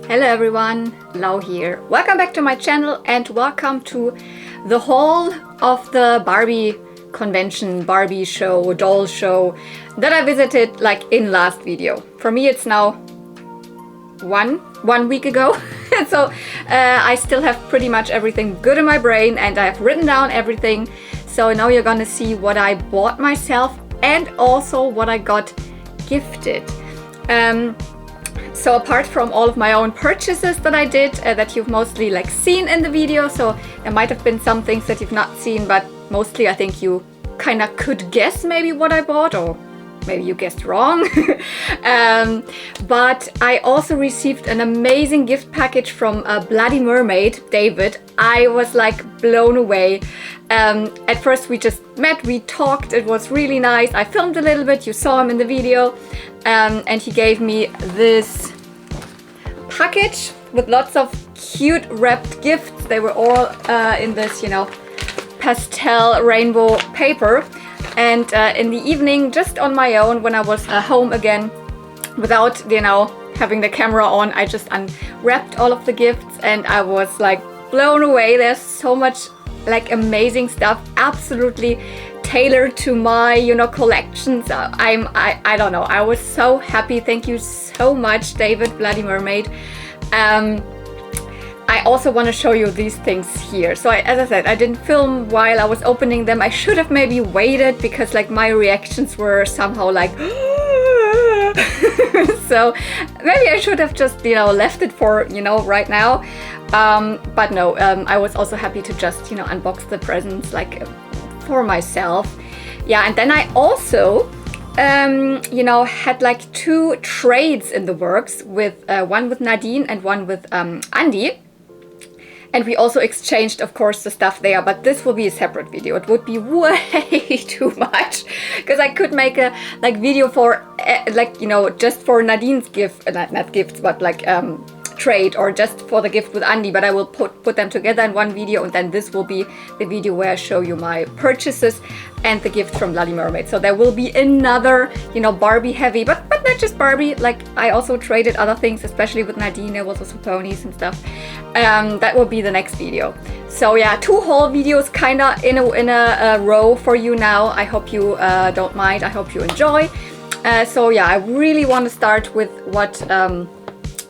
Hello everyone, Lau here. Welcome back to my channel and welcome to the haul of the Barbie convention, Barbie show, doll show that I visited like in last video. For me it's now one week ago. So I still have pretty much everything good in my brain and I have written down everything. So now you're gonna see what I bought myself and also what I got gifted. So apart from all of my own purchases that I did, that you've mostly like seen in the video, so there might have been some things that you've not seen, but mostly I think you kind of could guess maybe what I bought, or maybe you guessed wrong. But I also received an amazing gift package from Bloody Mermaid, David. I was like blown away. At first we just met, we talked, it was really nice. I filmed a little bit, you saw him in the video. And he gave me this package with lots of cute wrapped gifts. They were all in this, you know, pastel rainbow paper. And in the evening, just on my own, when I was home again, without, you know, having the camera on, I just unwrapped all of the gifts and I was like blown away. There's so much like amazing stuff, absolutely tailored to my, you know, collections. I don't know, I was so happy. Thank you so much, David, Bloody Mermaid. I also want to show you these things here. So as I said, I didn't film while I was opening them. I should have maybe waited because like my reactions were somehow like so maybe I should have just, you know, left it for, you know, right now. But no, I was also happy to just, you know, unbox the presents like for myself. Yeah, and then I also you know, had like two trades in the works, with one with Nadine and one with Andy. And we also exchanged, of course, the stuff there, but this will be a separate video. It would be way too much because I could make a like video for like, you know, just for Nadine's gift, not gifts, but like trade, or just for the gift with Andy, but I will put them together in one video, and then this will be the video where I show you my purchases and the gift from Bloody Mermaid. So there will be another, you know, Barbie heavy, but not just Barbie. Like I also traded other things, especially with Nadine. There was also ponies and stuff. That will be the next video. So yeah, two whole videos kind of in a row for you now. I hope you don't mind. I hope you enjoy. So yeah, I really want to start with what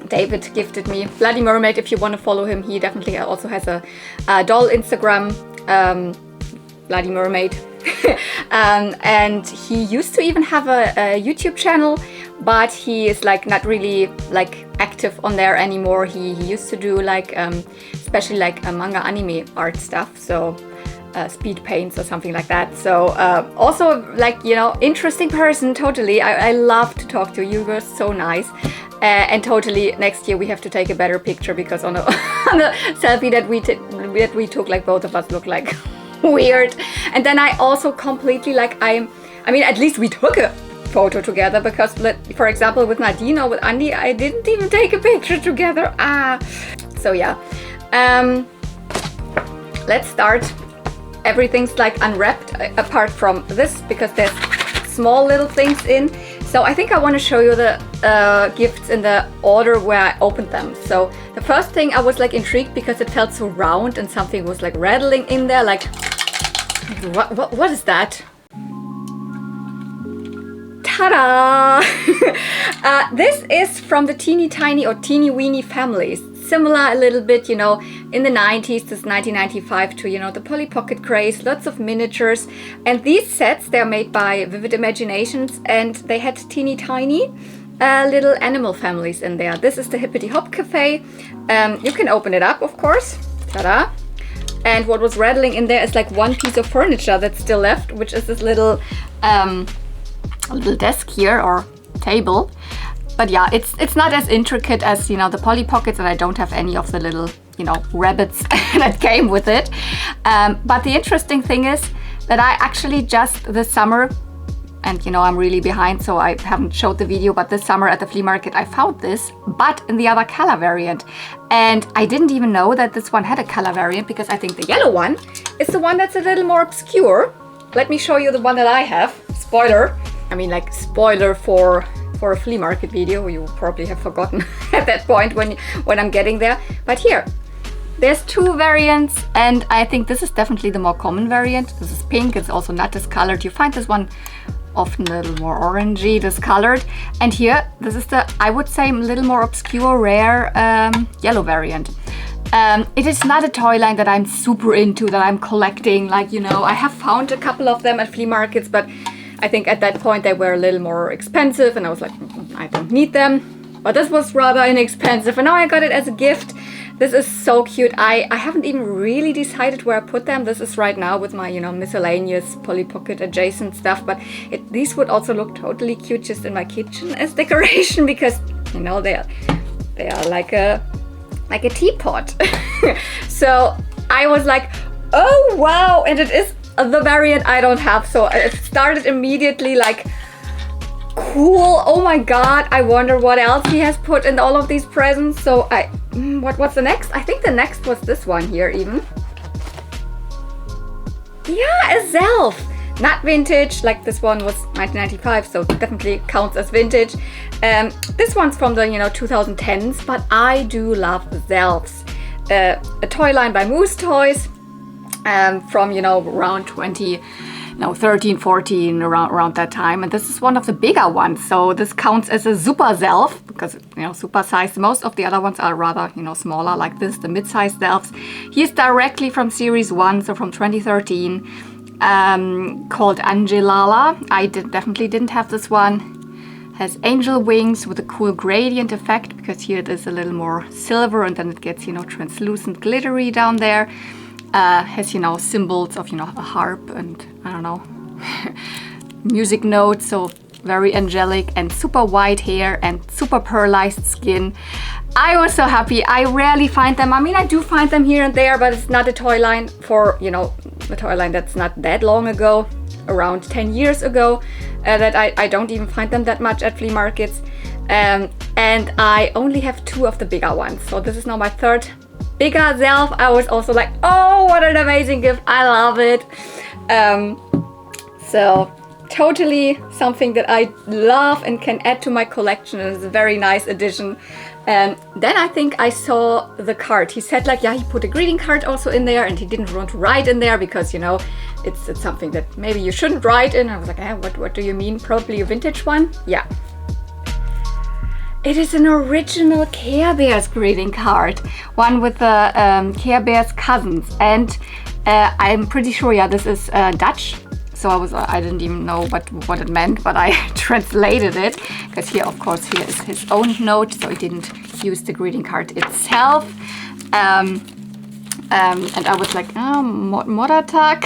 David gifted me. Bloody Mermaid, if you want to follow him, he definitely also has a doll Instagram, Bloody Mermaid. And he used to even have a YouTube channel, but he is like not really like active on there anymore. He used to do like especially like manga anime art stuff, so speed paints or something like that. So also like, you know, interesting person, totally. I love to talk to you. You were so nice. And totally next year we have to take a better picture, because on the selfie that we took, like both of us look like weird. And then I also completely like, I mean at least we took a photo together, because for example with Nadine or with Andy I didn't even take a picture together. So yeah, let's start. Everything's like unwrapped apart from this, because there's small little things in. So I think I want to show you the gifts in the order where I opened them. So the first thing, I was like intrigued because it felt so round and something was like rattling in there. Like, what is that? Ta-da! This is from the teeny tiny or teeny weeny families. Similar a little bit, you know, in the 90s, this 1995 to, you know, the Polly Pocket craze, lots of miniatures. And these sets, they're made by Vivid Imaginations, and they had teeny tiny little animal families in there. This is the Hippity Hop Cafe. You can open it up, of course. Ta-da! And what was rattling in there is like one piece of furniture that's still left, which is this little desk here, or table. But yeah, it's not as intricate as, you know, the Polly Pockets, and I don't have any of the little, you know, rabbits that came with it. But the interesting thing is that I actually just this summer, and you know I'm really behind, so I haven't showed the video, but this summer at the flea market I found this, but in the other color variant. And I didn't even know that this one had a color variant, because I think the yellow one is the one that's a little more obscure. Let me show you the one that I have. Spoiler. I mean, like, spoiler for for a flea market video. You probably have forgotten at that point when I'm getting there. But here, there's two variants, and I think this is definitely the more common variant. This is pink. It's also not discolored. You find this one often a little more orangey discolored. And here, this is the, I would say, a little more obscure, rare yellow variant. It is not a toy line that I'm super into, that I'm collecting. Like, you know, I have found a couple of them at flea markets, but I think at that point they were a little more expensive, and I was like, I don't need them. But this was rather inexpensive, and now I got it as a gift. This is so cute. I haven't even really decided where I put them. This is right now with my, you know, miscellaneous Polly Pocket adjacent stuff, but these would also look totally cute just in my kitchen as decoration, because, you know, they are like a teapot. So I was like, oh wow, and it is the variant I don't have. So it started immediately like, cool, oh my god, I wonder what else he has put in all of these presents. So what's the next? I think the next was this one here even. Yeah, a Zelf. Not vintage, like this one was 1995, so definitely counts as vintage. This one's from the, you know, 2010s, but I do love Zelfs. A toy line by Moose Toys, from, you know, around 13, 14, around that time. And this is one of the bigger ones. So this counts as a super Zelf because, you know, super sized. Most of the other ones are rather, you know, smaller like this, the mid-sized Zelfs. He's directly from series 1, so from 2013, called Angelala. I definitely didn't have this one. Has angel wings with a cool gradient effect, because here it is a little more silver and then it gets, you know, translucent glittery down there. Has, you know, symbols of, you know, a harp and, I don't know, music notes, so very angelic, and super white hair and super pearlized skin. I was so happy. I rarely find them. I mean, I do find them here and there, but it's not a toy line for, you know, a toy line that's not that long ago, around 10 years ago, that I don't even find them that much at flea markets. And I only have 2 of the bigger ones. So this is now my 3rd bigger Zelf. I was also like, oh, what an amazing gift. I love it. So totally something that I love and can add to my collection. It's a very nice addition. And then I think I saw the card. He said like, yeah, he put a greeting card also in there, and he didn't want to write in there because, you know, it's something that maybe you shouldn't write in. I was like, what do you mean? Probably a vintage one? Yeah. It is an original Care Bears greeting card, one with the Care Bears cousins, and I'm pretty sure, yeah, this is Dutch. So I didn't even know what it meant, but I translated it, because here, of course, here is his own note, so he didn't use the greeting card itself. And I was like, oh, Mottertag.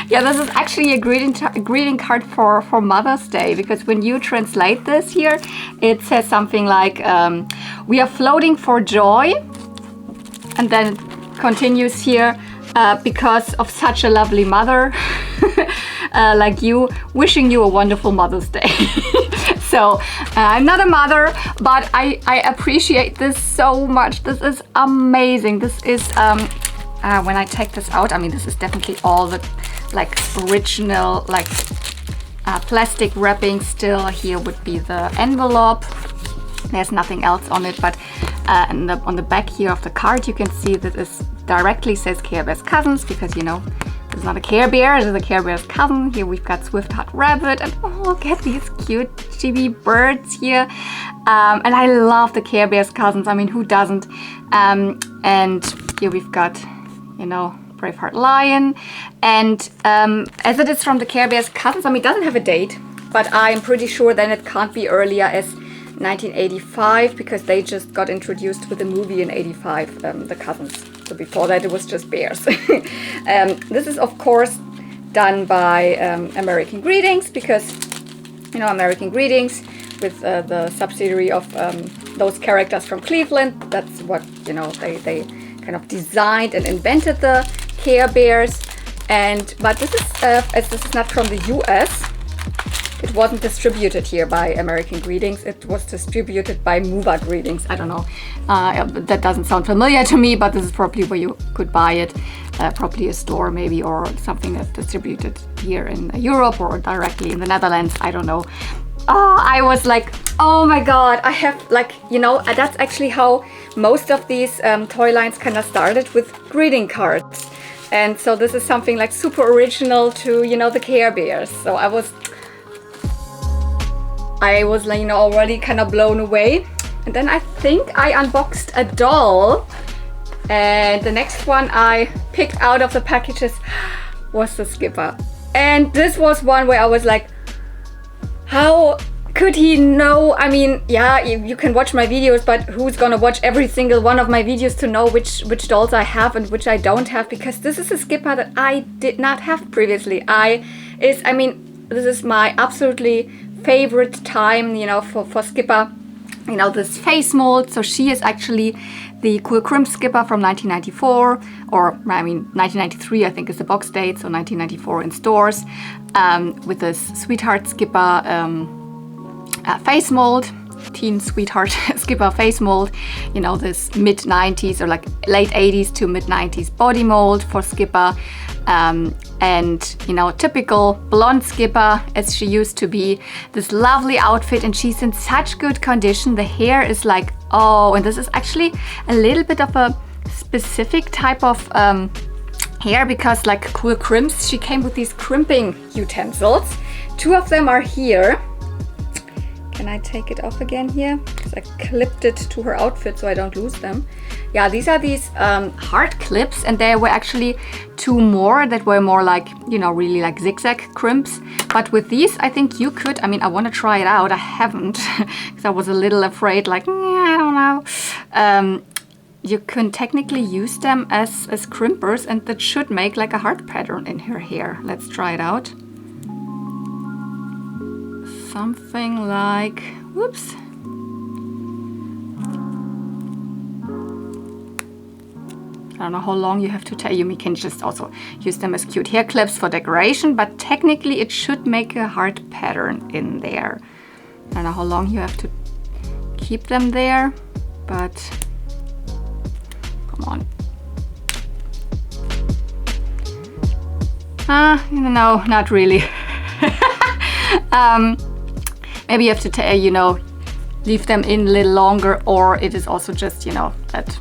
Yeah, this is actually a greeting card for Mother's Day, because when you translate this here, it says something like, we are floating for joy, and then it continues here, because of such a lovely mother like you, wishing you a wonderful Mother's Day. So I'm not a mother, but I appreciate this so much. This is amazing. This is, when I take this out, I mean, this is definitely all the like original like plastic wrapping. Still, here would be the envelope. There's nothing else on it, but on the back here of the card you can see that this directly says Care Bears Cousins, because, you know, it's not a Care Bear, it is a Care Bears cousin. Here we've got Swift Hot Rabbit, and oh, look at these cute chibi birds here. And I love the Care Bears Cousins. I mean, who doesn't? And here we've got, you know, Braveheart Lion, and as it is from the Care Bears Cousins, I mean, it doesn't have a date, but I'm pretty sure then it can't be earlier as 1985, because they just got introduced with the movie in 85, the Cousins. So before that it was just bears. This is of course done by American Greetings, because, you know, American Greetings with the subsidiary of those characters from Cleveland. That's what, you know, they kind of designed and invented the Care Bears. But this is as this is not from the US, it wasn't distributed here by American Greetings. It was distributed by Mover Greetings. I don't know, that doesn't sound familiar to me, but this is probably where you could buy it, probably a store maybe, or something that's distributed here in Europe or directly in the Netherlands, I don't know. oh, I was like, oh my god, I have like, you know, that's actually how most of these toy lines kind of started, with greeting cards. And so this is something like super original to, you know, the Care Bears. So I was like, you know, already kind of blown away. And then I think I unboxed a doll. And the next one I picked out of the packages was the Skipper. And this was one where I was like, how could he know? I mean, yeah, you can watch my videos, but who's gonna watch every single one of my videos to know which dolls I have and which I don't have? Because this is a Skipper that I did not have previously. This is my absolutely favorite time, you know, for Skipper. You know, this face mold. So she is actually the Cool Crimp Skipper from 1994, or I mean 1993 I think is the box date, so 1994 in stores, with this Sweetheart Skipper face mold, teen sweetheart Skipper face mold. You know, this mid-90s or like late 80s to mid-90s body mold for Skipper. And you know, typical blonde Skipper as she used to be. This lovely outfit, and she's in such good condition. The hair is like, oh, and this is actually a little bit of a specific type of hair, because like Cool Crimps, she came with these crimping utensils. 2 of them are here. Can I take it off again here? Because I clipped it to her outfit so I don't lose them. Yeah, these are these hard clips, and there were actually 2 more that were more like, you know, really like zigzag crimps. But with these, I think you could, I mean, I want to try it out. I haven't, because I was a little afraid, like, I don't know. You can technically use them as crimpers, and that should make like a heart pattern in her hair. Let's try it out. Something like, whoops. I don't know how long you have to tie. You can just also use them as cute hair clips for decoration, but technically it should make a heart pattern in there. I don't know how long you have to keep them there, but come on. No, not really. Maybe you have to, you know, leave them in a little longer, or it is also just, you know, that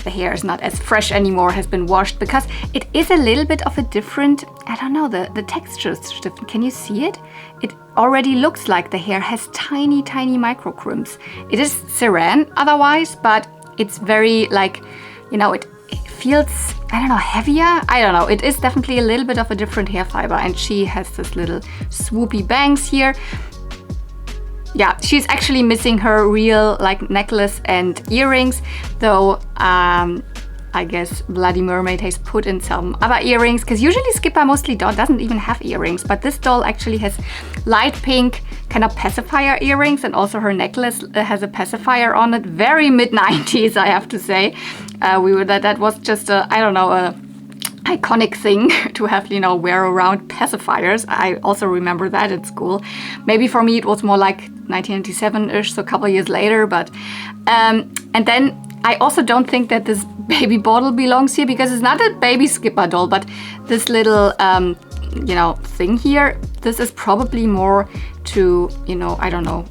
the hair is not as fresh anymore, has been washed, because it is a little bit of a different, I don't know, the texture is different. Can you see it? It already looks like the hair has tiny, tiny micro crimps. It is saran otherwise, but it's very like, you know, it feels, I don't know, heavier. I don't know. It is definitely a little bit of a different hair fiber, and she has this little swoopy bangs here. Yeah, she's actually missing her real like necklace and earrings, though I guess Bloody Mermaid has put in some other earrings, because usually Skipper mostly doesn't even have earrings, but this doll actually has light pink kind of pacifier earrings, and also her necklace has a pacifier on it. Very mid-90s, I have to say. That was just a, I don't know, a iconic thing to have, you know, wear around pacifiers. I also remember that at school. Maybe for me it was more like 1997-ish, so a couple years later, but and then I also don't think that this baby bottle belongs here, because it's not a baby Skipper doll, but this little you know, thing here, this is probably more to, you know, I don't know,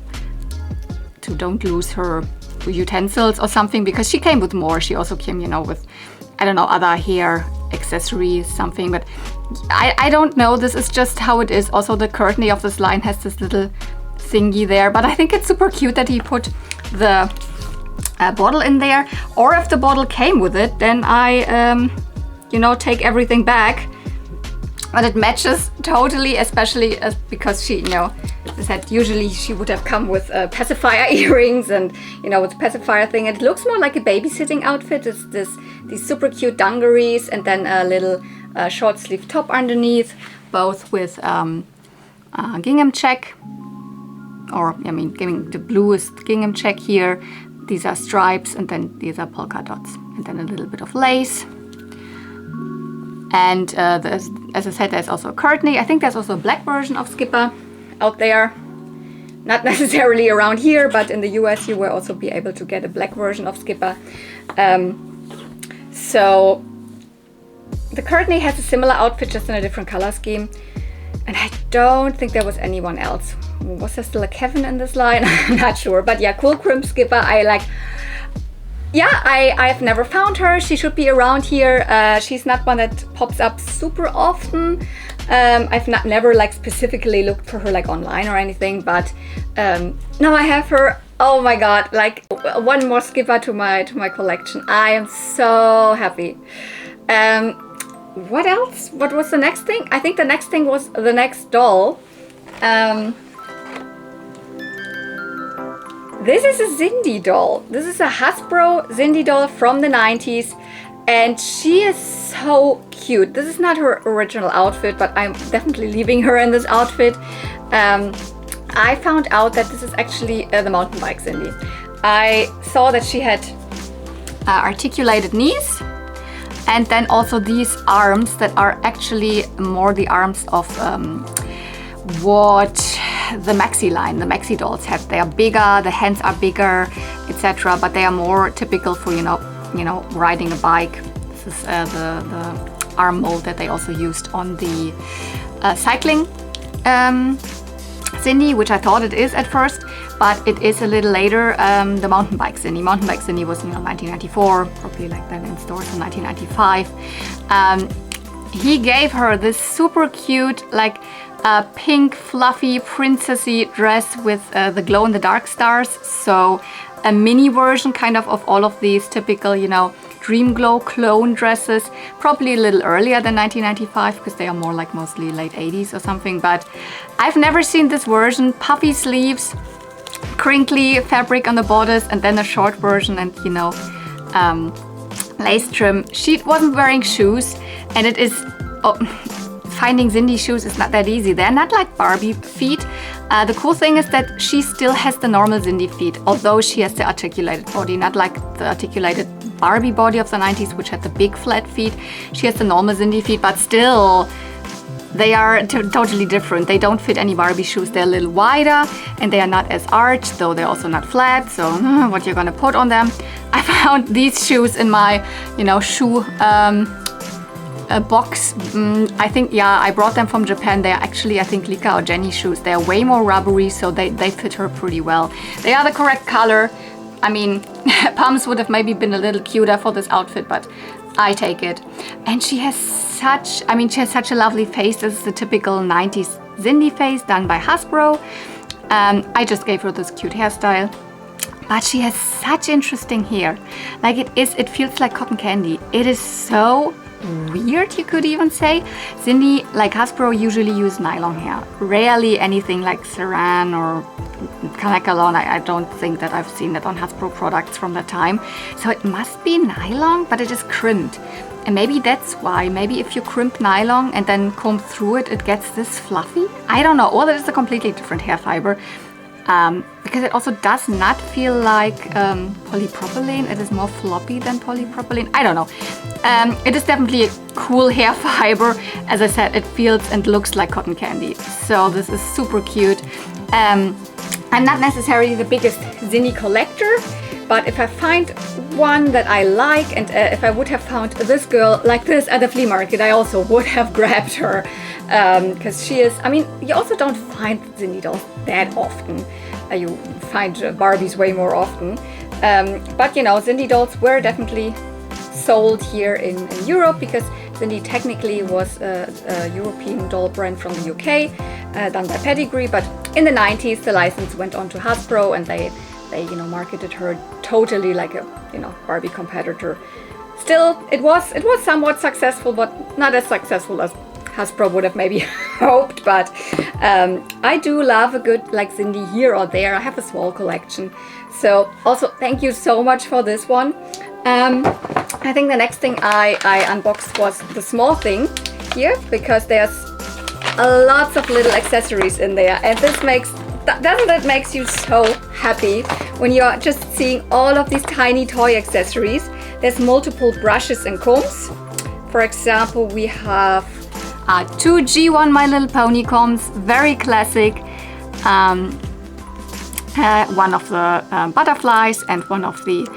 to don't lose her utensils or something, because she came with more. She also came, you know, with, I don't know, other hair accessories, something, but I don't know. This is just how it is. Also, the courtney of this line has this little thingy there, but I think it's super cute that he put the bottle in there. Or if the bottle came with it, then I, you know, take everything back. But it matches totally, especially because she, you know, as I said, usually she would have come with pacifier earrings and, you know, with the pacifier thing. It looks more like a babysitting outfit. It's these super cute dungarees, and then a little short sleeve top underneath, both with gingham check, or I mean, the bluest gingham check here. These are stripes, and then these are polka dots, and then a little bit of lace. And as I said, there's also a courtney. I think there's also a black version of Skipper out there. Not necessarily around here, but in the US you will also be able to get a black version of Skipper. So the courtney has a similar outfit, just in a different color scheme. And I don't think there was anyone else was there still a Kevin in this line? I'm not sure, but yeah, cool crimp skipper. I like. Yeah, I've never found her. She should be around here. She's not one that pops up super often. I've never like specifically looked for her like online or anything, but now I have her. Oh my god, like one more skipper to my collection. I am so happy. What else? What was the next thing? I think the next thing was the next doll. This is a Cindy doll. This is a Hasbro Cindy doll from the 90s, and she is so cute. This is not her original outfit, but I'm definitely leaving her in this outfit. I found out that this is actually the mountain bike Cindy. I saw that she had articulated knees, and then also these arms that are actually more the arms of what the maxi line, the maxi dolls had. They are bigger, the hands are bigger, etc. But they are more typical for you know riding a bike. This is the arm mold that they also used on the cycling Cindy, which I thought it is at first, but it is a little later. The mountain bike Cindy. Mountain bike Cindy was 1994, probably like then in stores in 1995. He gave her this super cute like pink fluffy princessy dress with the glow in the dark stars. So a mini version kind of all of these typical Dream Glow clone dresses, probably a little earlier than 1995 because they are more like mostly late 80s or something. But I've never seen this version. Puffy sleeves, crinkly fabric on the borders, and then a short version and lace trim. She wasn't wearing shoes, and it is finding Cindy shoes is not that easy. They're not like Barbie feet. The cool thing is that she still has the normal Cindy feet, although she has the articulated body, not like the articulated Barbie body of the 90s, which had the big flat feet. She has the normal Cindy feet, but still they are totally different. They don't fit any Barbie shoes. They're a little wider and they are not as arched, though they're also not flat. So what you're gonna put on them? I found these shoes in my shoe box. I think, yeah, I brought them from Japan. They are actually, I think, Lika or Jenny shoes. They are way more rubbery, so they fit her pretty well. They are the correct color. I mean, pumps would have maybe been a little cuter for this outfit, but I take it. And she has such a lovely face. This is the typical 90s Cindy face done by Hasbro. I just gave her this cute hairstyle. But she has such interesting hair. Like it feels like cotton candy. It is so weird, you could even say. Cindy, like Hasbro, usually use nylon hair. Rarely anything like saran or Canacolon. I don't think that I've seen that on Hasbro products from that time. So it must be nylon, but it is crimped. And maybe that's why. Maybe if you crimp nylon and then comb through it, it gets this fluffy. I don't know. Or that is a completely different hair fiber. Because it also does not feel like polypropylene. It is more floppy than polypropylene. I don't know. It is definitely a cool hair fiber. As I said, it feels and looks like cotton candy. So this is super cute. I'm not necessarily the biggest Cindy collector, but if I find one that I like, and if I would have found this girl like this at the flea market, I also would have grabbed her. Because she is, I mean, you also don't find Cindy dolls that often. You find Barbies way more often. But Cindy dolls were definitely sold here in Europe, because Cindy technically was a European doll brand from the UK, done by Pedigree. But in the 90s, the license went on to Hasbro, and they marketed her totally like a Barbie competitor. Still, it was somewhat successful, but not as successful as Hasbro would have maybe hoped. But I do love a good like Cindy here or there. I have a small collection. So also thank you so much for this one. I think the next thing I unboxed was the small thing here, because there's lots of little accessories in there, and this doesn't that makes you so happy when you're just seeing all of these tiny toy accessories. There's multiple brushes and combs. For example, we have 2 G1 My Little Pony combs, very classic. one of the butterflies and one of the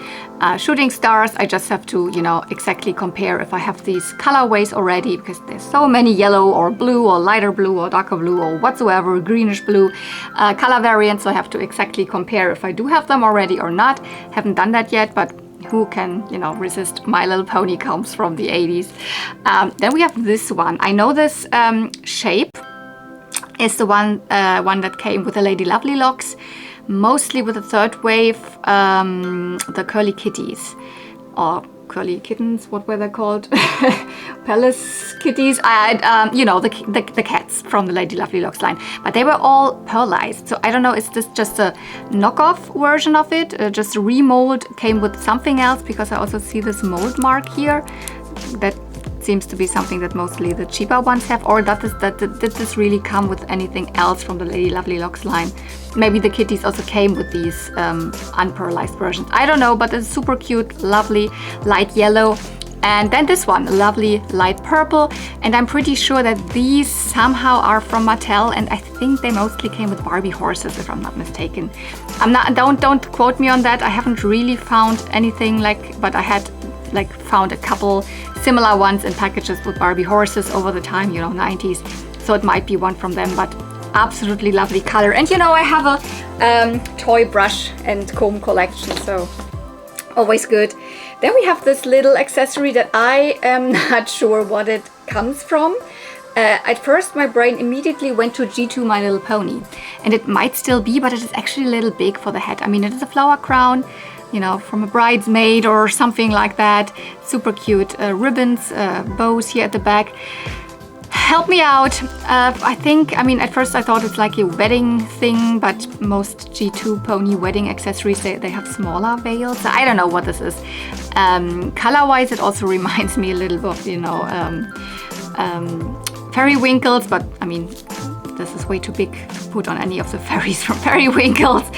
shooting stars. I just have to, you know, exactly compare if I have these colorways already, because there's so many yellow or blue or lighter blue or darker blue or whatsoever, greenish blue color variants. So I have to exactly compare if I do have them already or not. Haven't done that yet, but who can, you know, resist My Little Pony comes from the 80s. Then we have this one. I know this shape is the one that came with the Lady Lovely locks, mostly with the third wave, the curly kitties, or curly kittens, what were they called? Palace kitties, you know, the cats from the Lady Lovely locks line. But they were all pearlized, so I don't know, is this just a knockoff version of it? Just a remold, came with something else, because I also see this mold mark here. That seems to be something that mostly the cheaper ones have, or did this really come with anything else from the Lady Lovely locks line? Maybe the kitties also came with these unpearlized versions. I don't know, but it's super cute, lovely, light yellow. And then this one, lovely light purple. And I'm pretty sure that these somehow are from Mattel, and I think they mostly came with Barbie horses, if I'm not mistaken. Don't quote me on that. I haven't really found anything like, but I had like found a couple similar ones in packages with Barbie horses over the time, you know, 90s. So it might be one from them, but absolutely lovely color. And you know, I have a toy brush and comb collection, so always good. Then we have this little accessory that I am not sure what it comes from. At first my brain immediately went to G2 My Little Pony, and it might still be, but it is actually a little big for the head. I mean, it is a flower crown, you know, from a bridesmaid or something like that. Super cute. Ribbons, bows here at the back. Help me out. I think, I mean, at first I thought it's like a wedding thing, but most G2 pony wedding accessories, they have smaller veils. I don't know what this is. Color-wise, it also reminds me a little of, you know, Periwinkles, but I mean, this is way too big to put on any of the fairies from Periwinkles.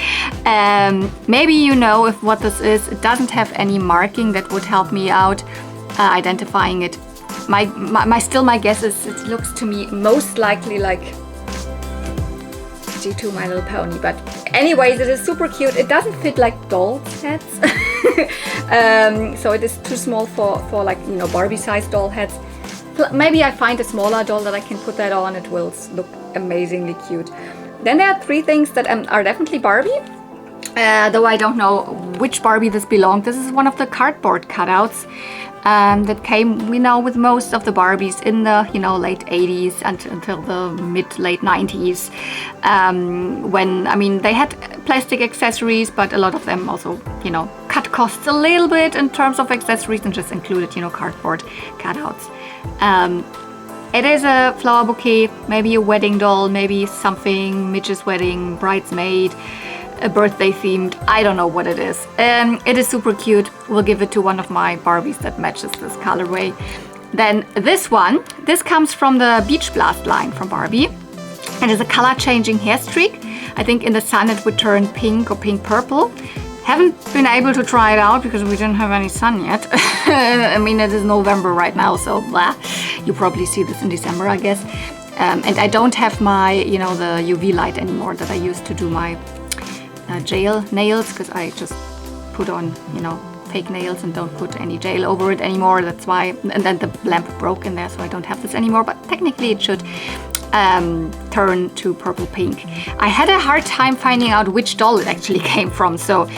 Maybe you know if what this is. It doesn't have any marking that would help me out identifying it. My guess is it looks to me most likely like G2 My Little Pony, but anyways, it is super cute. It doesn't fit like doll heads, so it is too small for like, you know, Barbie-sized doll heads. Maybe I find a smaller doll that I can put that on. It will look amazingly cute. Then there are three things that are definitely Barbie, though I don't know which Barbie this belonged. This is one of the cardboard cutouts that came, we know, with most of the Barbies in the, you know, late 80s until the mid-late 90s. When, I mean, they had plastic accessories, but a lot of them also, you know, cut costs a little bit in terms of accessories and just included, you know, cardboard cutouts. It is a flower bouquet, maybe a wedding doll, maybe something, Midge's wedding, bridesmaid, a birthday themed, I don't know what it is. It is super cute. We'll give it to one of my Barbies that matches this colorway. Then this one, this comes from the Beach Blast line from Barbie. It is a color changing hair streak. I think in the sun it would turn pink or pink purple. Haven't been able to try it out because we didn't have any sun yet. I mean, it is November right now, so blah. You probably see this in December, I guess. And I don't have my, you know, the UV light anymore that I used to do my gel nails, because I just put on, you know, fake nails and don't put any gel over it anymore. That's why, and then the lamp broke in there, so I don't have this anymore, but technically it should turn to purple pink. I had a hard time finding out which doll it actually came from. So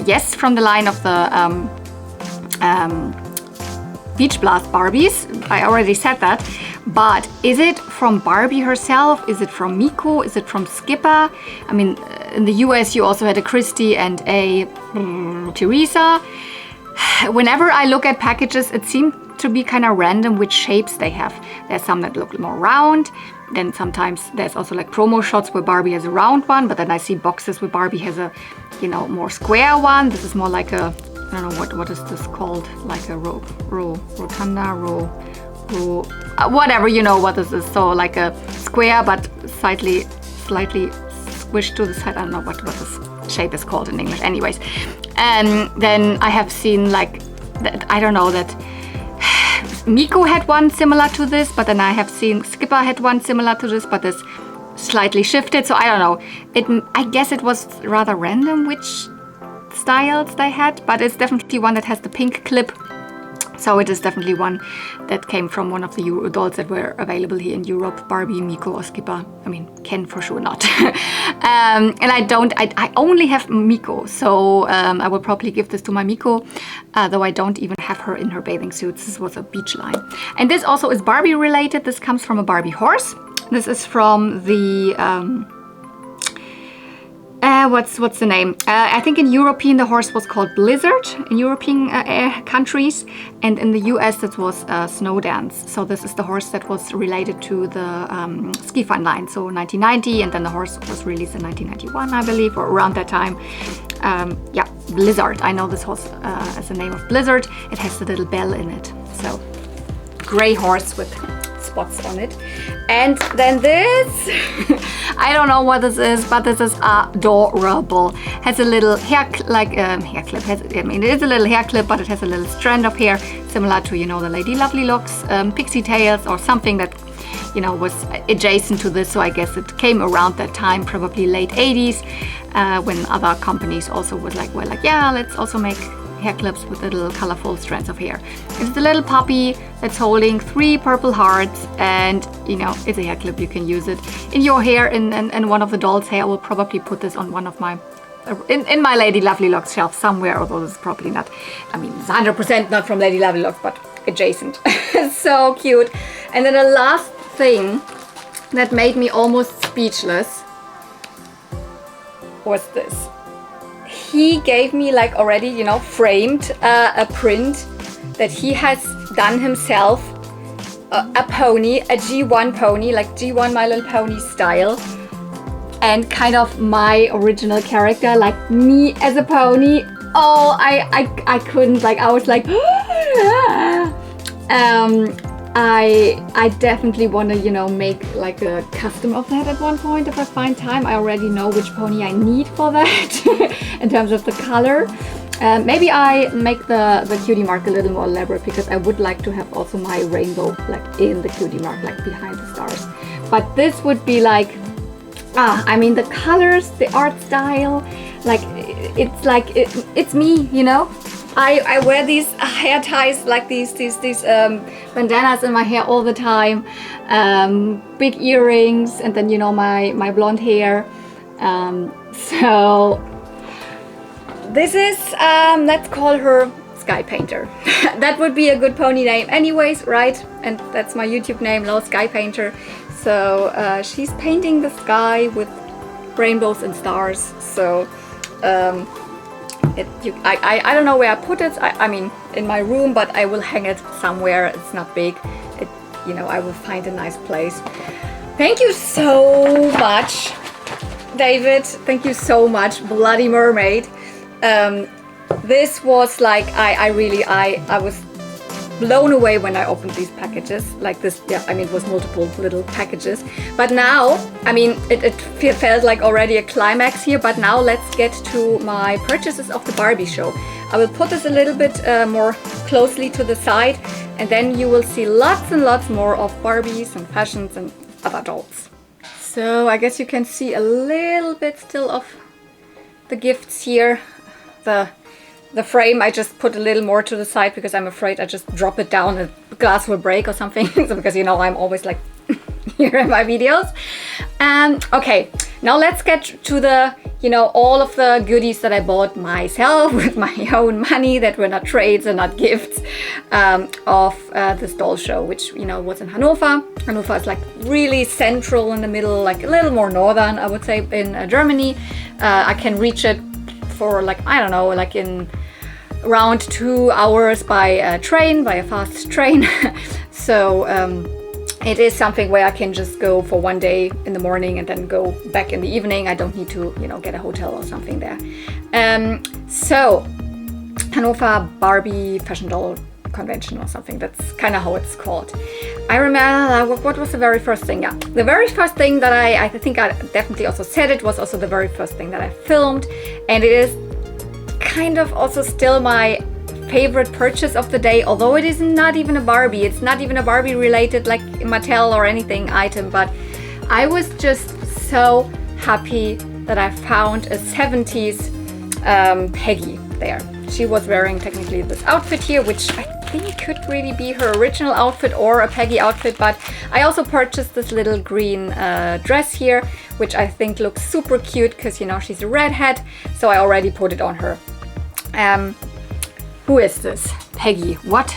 yes, from the line of the Beach Blast Barbies. I already said that. But is it from Barbie herself? Is it from Miko? Is it from Skipper? I mean, in the US you also had a Christy and a Teresa. Whenever I look at packages, it seems to be kind of random which shapes they have. There's some that look more round. Then sometimes there's also like promo shots where Barbie has a round one, but then I see boxes where Barbie has a, you know, more square one. This is more like a, I don't know, what is this called? Like a rotunda, whatever, you know what this is. So like a square, but slightly squished to the side. I don't know what this shape is called in English. Anyways, and then I have seen like, I don't know, that Miko had one similar to this, but then I have seen Skipper had one similar to this, but this slightly shifted. So I don't know. I guess it was rather random which styles they had, but it's definitely one that has the pink clip. So it is definitely one that came from one of the dolls that were available here in Europe. Barbie, Miko, or Skipper. I mean, Ken for sure not. And I only have Miko. So I will probably give this to my Miko, though I don't even have her in her bathing suit. This was a beach line. And this also is Barbie related. This comes from a Barbie horse. This is from the... what's the name? I think in European the horse was called Blizzard in European countries, and in the US it was Snow Dance. So this is the horse that was related to the ski fun line. So 1990, and then the horse was released in 1991, I believe, or around that time. Yeah, Blizzard. I know this horse as the name of Blizzard. It has the little bell in it. So gray horse with spots on it. And then this, I don't know what this is, but this is adorable. Has a little hair clip. I mean, it is a little hair clip, but it has a little strand of hair, similar to, you know, the Lady Lovely Locks, pixie tails, or something that, you know, was adjacent to this. So I guess it came around that time, probably late 80s, when other companies also was like, well, like, yeah, let's also make hair clips with little colorful strands of hair. It's a little puppy that's holding 3 purple hearts, and you know, it's a hair clip. You can use it in your hair, in one of the doll's hair. I will probably put this on one of my in my Lady Lovely Locks shelf somewhere, although this is probably not, I mean, it's 100% not from Lady Lovely Locks, but adjacent. So cute. And then the last thing that made me almost speechless was this. He gave me, like, already, you know, framed a print that he has done himself, a pony, a G1 pony, like G1 My Little Pony style, and kind of my original character, like me as a pony. Oh, I couldn't, like, I was like, I definitely want to, you know, make like a custom of that at one point if I find time. I already know which pony I need for that in terms of the color. Maybe I make the cutie mark a little more elaborate, because I would like to have also my rainbow like in the cutie mark, like behind the stars. But this would be like, I mean, the colors, the art style, like it's me, you know. I wear these hair ties, like these bandanas in my hair all the time, big earrings, and then, you know, my blonde hair. So this is, let's call her Sky Painter. That would be a good pony name anyways, right? And that's my YouTube name, Little Sky Painter. So she's painting the sky with rainbows and stars. So I don't know where I put it. I mean, in my room, but I will hang it somewhere. It's not big. You know, I will find a nice place. Thank you so much, David. Thank you so much, Bloody Mermaid. This was like, I was blown away when I opened these packages like this. Yeah, I mean, it was multiple little packages, but now, I mean, it felt like already a climax here. But now let's get to my purchases of the Barbie show. I will put this a little bit more closely to the side, and then you will see lots and lots more of Barbies and fashions and other dolls. So I guess you can see a little bit still of the gifts here. The frame I just put a little more to the side because I'm afraid I just drop it down and the glass will break or something. So because, you know, I'm always like here in my videos. Okay, now let's get to the, you know, all of the goodies that I bought myself with my own money that were not trades and not gifts of this doll show, which, you know, was in Hannover. Hannover is like really central in the middle, like a little more northern, I would say, in Germany. I can reach it for like, I don't know, like in around 2 hours by train, by a fast train. So it is something where I can just go for one day in the morning and then go back in the evening. I don't need to, you know, get a hotel or something there. So Hannover Barbie Fashion Doll Convention or something, that's kind of how it's called. I remember, what was the very first thing? Yeah, the very first thing that I think I definitely also said, it was also the very first thing that I filmed, and it is kind of also still my favorite purchase of the day, although it is not even a Barbie. It's not even a Barbie related like Mattel or anything item, but I was just so happy that I found a 70s Peggy there. She was wearing technically this outfit here, which I think could really be her original outfit or a Peggy outfit, but I also purchased this little green dress here, which I think looks super cute because, you know, she's a redhead, so I already put it on her. Who is this? Peggy, what?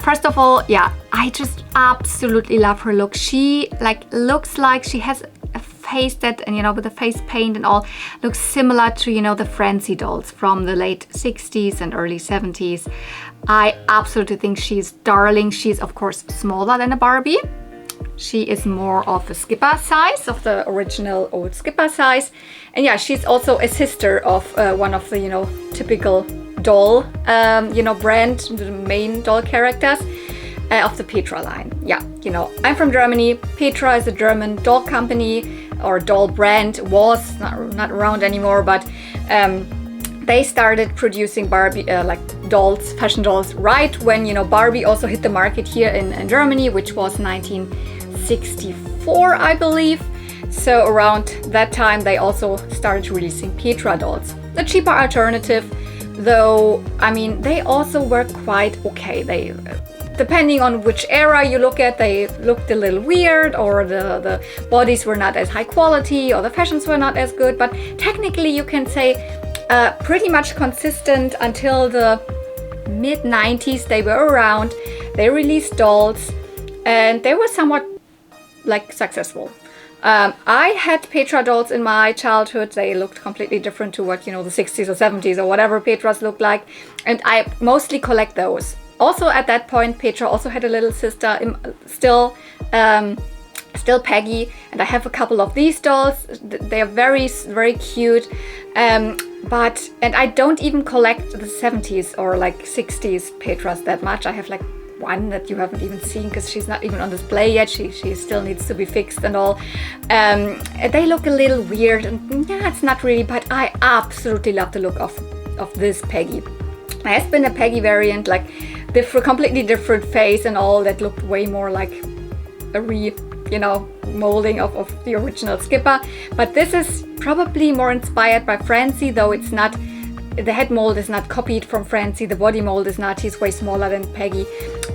First of all, yeah, I just absolutely love her look. She looks like she has a face that, and you know, with the face paint and all, looks similar to, you know, the Francie dolls from the late 60s and early 70s. I absolutely think she's darling. She's of course smaller than a Barbie. She is more of a Skipper size, of the original old Skipper size. And yeah, she's also a sister of one of the, you know, typical doll, you know, brand, the main doll characters of the Petra line. Yeah, you know, I'm from Germany. Petra is a German doll company or doll brand. Was not around anymore, but they started producing Barbie, like dolls, fashion dolls, right when, you know, Barbie also hit the market here in Germany, which was 1964, I believe. So around that time, they also started releasing Petra dolls. The cheaper alternative, though, I mean, they also were quite okay. They, depending on which era you look at, they looked a little weird, or the bodies were not as high quality, or the fashions were not as good, but technically you can say pretty much consistent until the mid-90s. They were around, they released dolls, and they were somewhat like successful. I had Petra dolls in my childhood. They looked completely different to what, you know, the 60s or 70s or whatever Petras looked like, and I mostly collect those. Also at that point, Petra also had a little sister, still Peggy, and I have a couple of these dolls. They are very, very cute. But I don't even collect the 70s or like 60s Petras that much. I have like one that you haven't even seen because she's not even on display yet. She still needs to be fixed and all. They look a little weird, and yeah, it's not really, but I absolutely love the look of this Peggy. There has been a Peggy variant, like completely different face and all, that looked way more like a molding of the original Skipper. But this is probably more inspired by Francie, though it's not. The head mold is not copied from Francie. The body mold is not. He's way smaller than Peggy.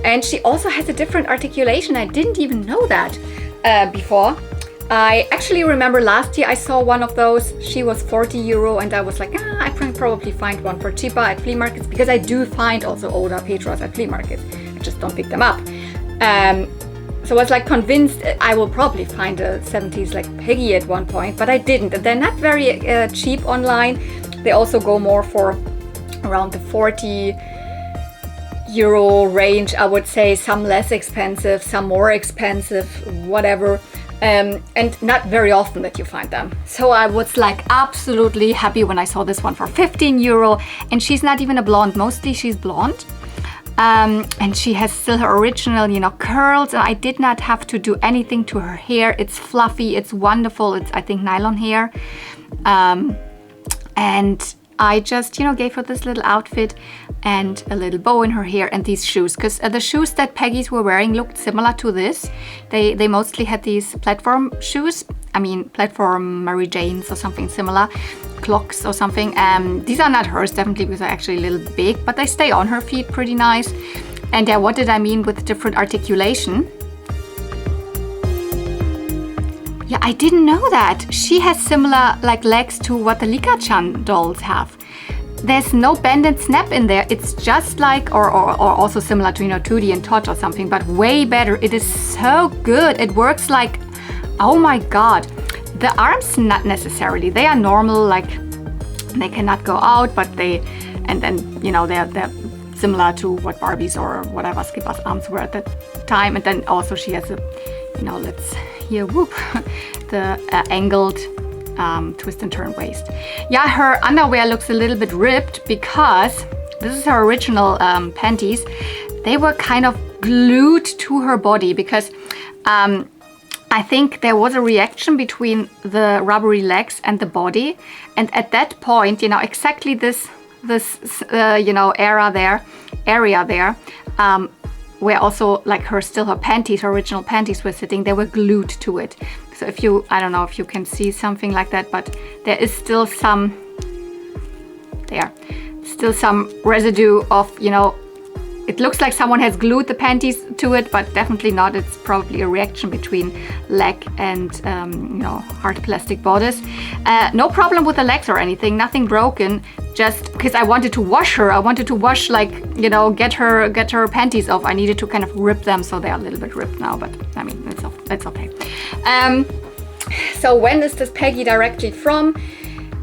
And she also has a different articulation. I didn't even know that before. I actually remember last year I saw one of those. She was €40, and I was like, I can probably find one for cheaper at flea markets, because I do find also older Petras at flea markets. I just don't pick them up. So I was like convinced I will probably find a 70s like Peggy at one point, but I didn't. And they're not very cheap online. They also go more for around the €40 range, I would say. Some less expensive, some more expensive, whatever. And not very often that you find them. So I was like absolutely happy when I saw this one for €15. And she's not even a blonde. Mostly she's blonde. And she has still her original, you know, curls. I did not have to do anything to her hair. It's fluffy, it's wonderful. It's, I think, nylon hair. And I just, you know, gave her this little outfit and a little bow in her hair and these shoes, because the shoes that Peggy's were wearing looked similar to this. They mostly had these platform shoes. I mean, platform Mary Janes or something similar, clogs or something. These are not hers, definitely, because they're actually a little big, but they stay on her feet pretty nice. And yeah, what did I mean with different articulation? Yeah, I didn't know that. She has similar like legs to what the Lika-chan dolls have. There's no bend and snap in there. It's just like, or also similar to, you know, Tootie and Tot or something, but way better. It is so good. It works like, oh my God. The arms, not necessarily. They are normal, like they cannot go out, but and then, you know, they're similar to what Barbie's or whatever Skipper's arms were at the time. And then also she has a, you know, let's here, whoop, the angled twist and turn waist. Yeah, her underwear looks a little bit ripped because this is her original panties. They were kind of glued to her body because I think there was a reaction between the rubbery legs and the body. And at that point, you know, exactly this you know, area there, where also like her original panties were sitting, they were glued to it. So if you, I don't know if you can see something like that, but there is still some, still some residue of, you know, it looks like someone has glued the panties to it, but definitely not. It's probably a reaction between leg and, you know, hard plastic bodice. No problem with the legs or anything, nothing broken. Just because I wanted to wash her, I wanted to wash, like, you know, get her panties off. I needed to kind of rip them, so they're a little bit ripped now, but I mean, it's okay. So when is this Peggy directly from?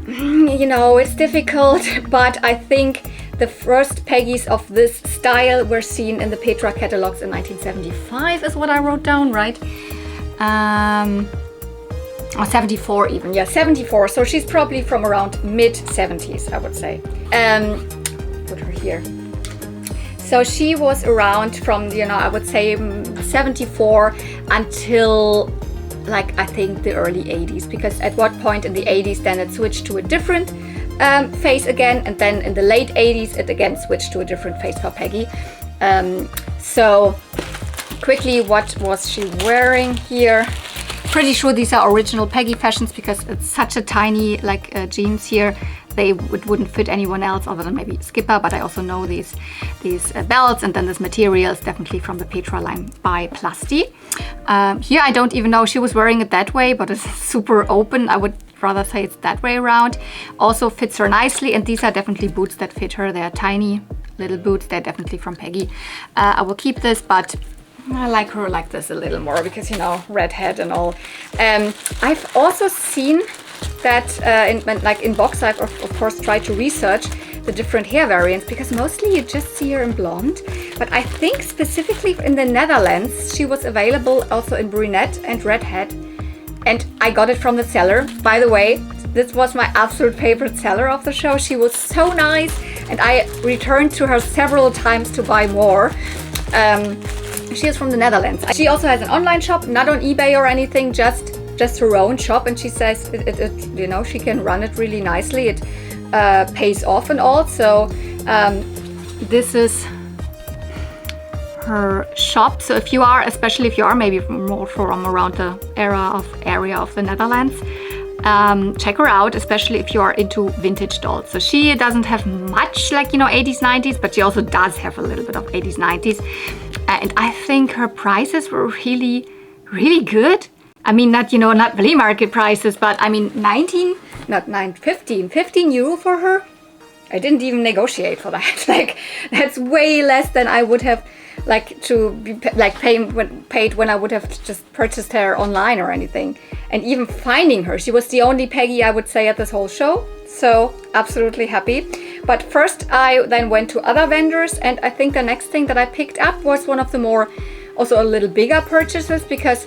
You know, it's difficult, but I think the first Peggies of this style were seen in the Petra catalogs in 1975 is what I wrote down, right? Or 74 even, yeah, 74. So she's probably from around mid-70s, I would say. Put her here. So she was around from, you know, I would say 74 until, like, I think the early 80s, because at what point in the 80s then it switched to a different face again, and then in the late 80s it again switched to a different face for Peggy. So quickly, what was she wearing here? Pretty sure these are original Peggy fashions, because it's such a tiny, like, jeans here. They wouldn't fit anyone else other than maybe Skipper, but I also know these belts, and then this material is definitely from the Petra line by Plasti. Here I don't even know, she was wearing it that way, but it's super open. I would rather say it's that way around. Also fits her nicely, and these are definitely boots that fit her. They're tiny little boots. They're definitely from Peggy. I will keep this, but I like her like this a little more because, you know, redhead and all. I've also seen that in box, I've of course tried to research the different hair variants, because mostly you just see her in blonde, but I think specifically in the Netherlands she was available also in brunette and redhead, and I got it from the seller. By the way, this was my absolute favorite seller of the show. She was so nice, and I returned to her several times to buy more. She is from the Netherlands. She also has an online shop, not on eBay or anything, just her own shop, and she says it you know, she can run it really nicely. It pays off and all. So this is her shop. So if you are, especially if you are maybe more from around the area of the Netherlands, check her out, especially if you are into vintage dolls. So she doesn't have much, like, you know, 80s, 90s, but she also does have a little bit of 80s, 90s. And I think her prices were really, really good. I mean, not, you know, not flea market prices, but I mean, 15 euro for her. I didn't even negotiate for that. Like, that's way less than I would have, like, to be like paid when I would have just purchased her online or anything. And even finding her, she was the only Peggy, I would say, at this whole show. So absolutely happy. But first I then went to other vendors, and I think the next thing that I picked up was one of the more, also a little bigger purchases, because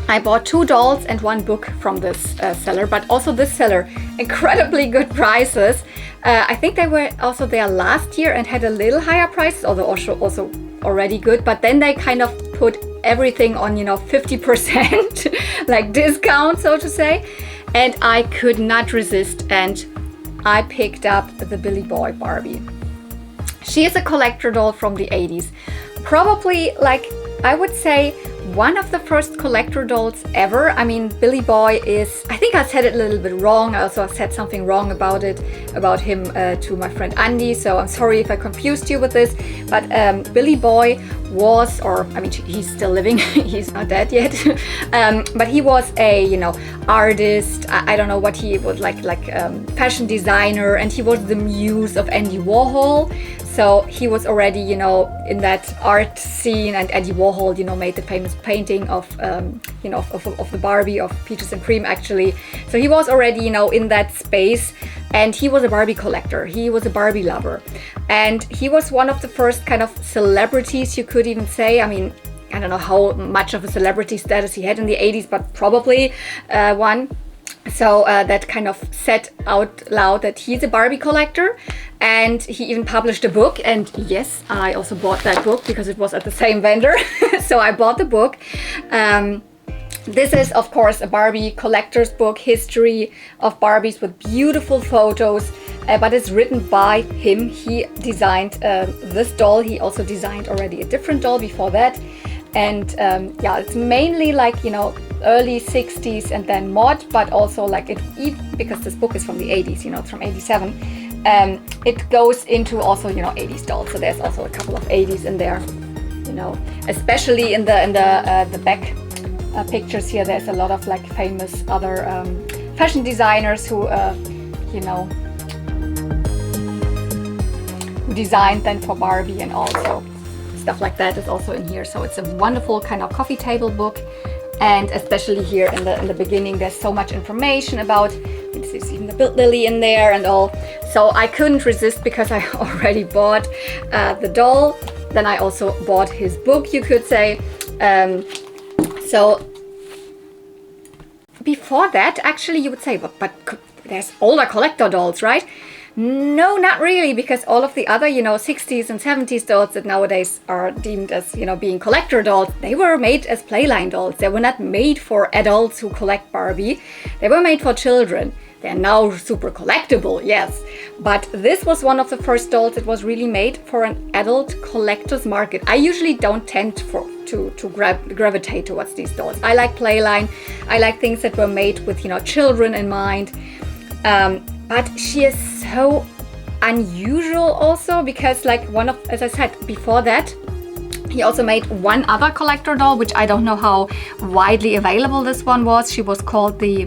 I bought 2 dolls and 1 book from this seller, but also this seller, incredibly good prices. I think they were also there last year and had a little higher prices, although also already good, but then they kind of put everything on, you know, 50% like discount, so to say, and I could not resist, and I picked up the Billy Boy Barbie. She is a collector doll from the 80s, probably, like, I would say one of the first collector dolls ever. I mean, Billy Boy is, I think I said it a little bit wrong. I also said something wrong about him to my friend Andy, so I'm sorry if I confused you with this, but Billy Boy was, or I mean, he's still living, he's not dead yet, but he was a, you know, artist. I don't know what he was, like fashion designer, and he was the muse of Andy Warhol. So he was already, you know, in that art scene, and Andy Warhol, you know, made the famous painting of, you know, of the Barbie, of Peaches and Cream, actually. So he was already, you know, in that space, and he was a Barbie collector. He was a Barbie lover, and he was one of the first kind of celebrities, you could even say. I mean, I don't know how much of a celebrity status he had in the 80s, but probably one. So that kind of said out loud that he's a Barbie collector, and he even published a book, and yes, I also bought that book because it was at the same vendor. So I bought the book. This is, of course, a Barbie collector's book, history of Barbies, with beautiful photos, but it's written by him. He designed this doll. He also designed already a different doll before that. And yeah, it's mainly like, you know, early 60s and then mod, but also like because this book is from the 80s, you know, it's from 87. It goes into also, you know, 80s dolls. So there's also a couple of 80s in there, you know, especially in the back pictures here. There's a lot of like famous other fashion designers who, you know, who designed then for Barbie, and also stuff like that is also in here. So it's a wonderful kind of coffee table book. And especially here in the beginning, there's so much information about, there's even the lily in there and all. So I couldn't resist, because I already bought the doll. Then I also bought his book, you could say. So before that, actually, you would say, but there's older collector dolls, right? No, not really, because all of the other, you know, 60s and 70s dolls that nowadays are deemed as, you know, being collector dolls, they were made as playline dolls. They were not made for adults who collect Barbie. They were made for children. They're now super collectible, yes. But this was one of the first dolls that was really made for an adult collector's market. I usually don't tend to gravitate towards these dolls. I like playline. I like things that were made with, you know, children in mind. But she is so unusual also, because like as I said before that, he also made one other collector doll, which I don't know how widely available this one was. She was called the,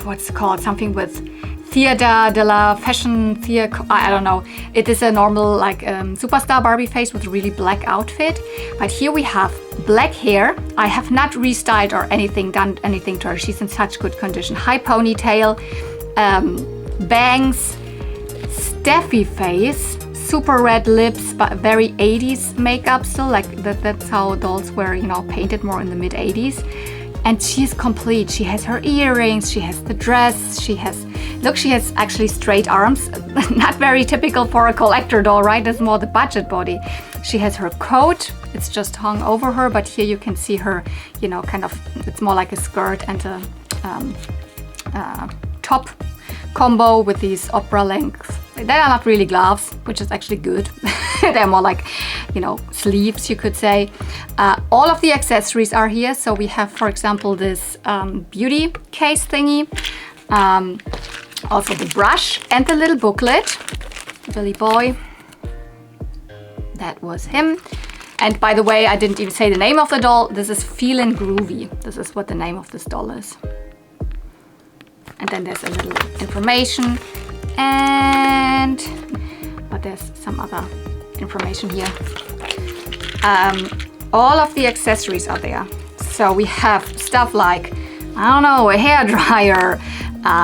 what's it called? Something with Theater de la Fashion Theater. I don't know. It is a normal like superstar Barbie face with a really black outfit. But here we have black hair. I have not restyled or done anything to her. She's in such good condition. High ponytail, bangs, Steffi face, super red lips, but very 80s makeup still. Like that's how dolls were, you know, painted more in the mid 80s. And she's complete. She has her earrings, she has the dress, she has actually straight arms. Not very typical for a collector doll, right? That's more the budget body. She has her coat, it's just hung over her, but here you can see her, you know, kind of, it's more like a skirt and a top combo with these opera length. They are not really gloves, which is actually good. They're more like, you know, sleeves, you could say. All of the accessories are here. So we have, for example, this beauty case thingy. Also the brush and the little booklet. Billy Boy. That was him. And by the way, I didn't even say the name of the doll. This is Feelin' Groovy. This is what the name of this doll is. And then there's a little information, but there's some other information here. All of the accessories are there. So we have stuff like, I don't know, a hair dryer.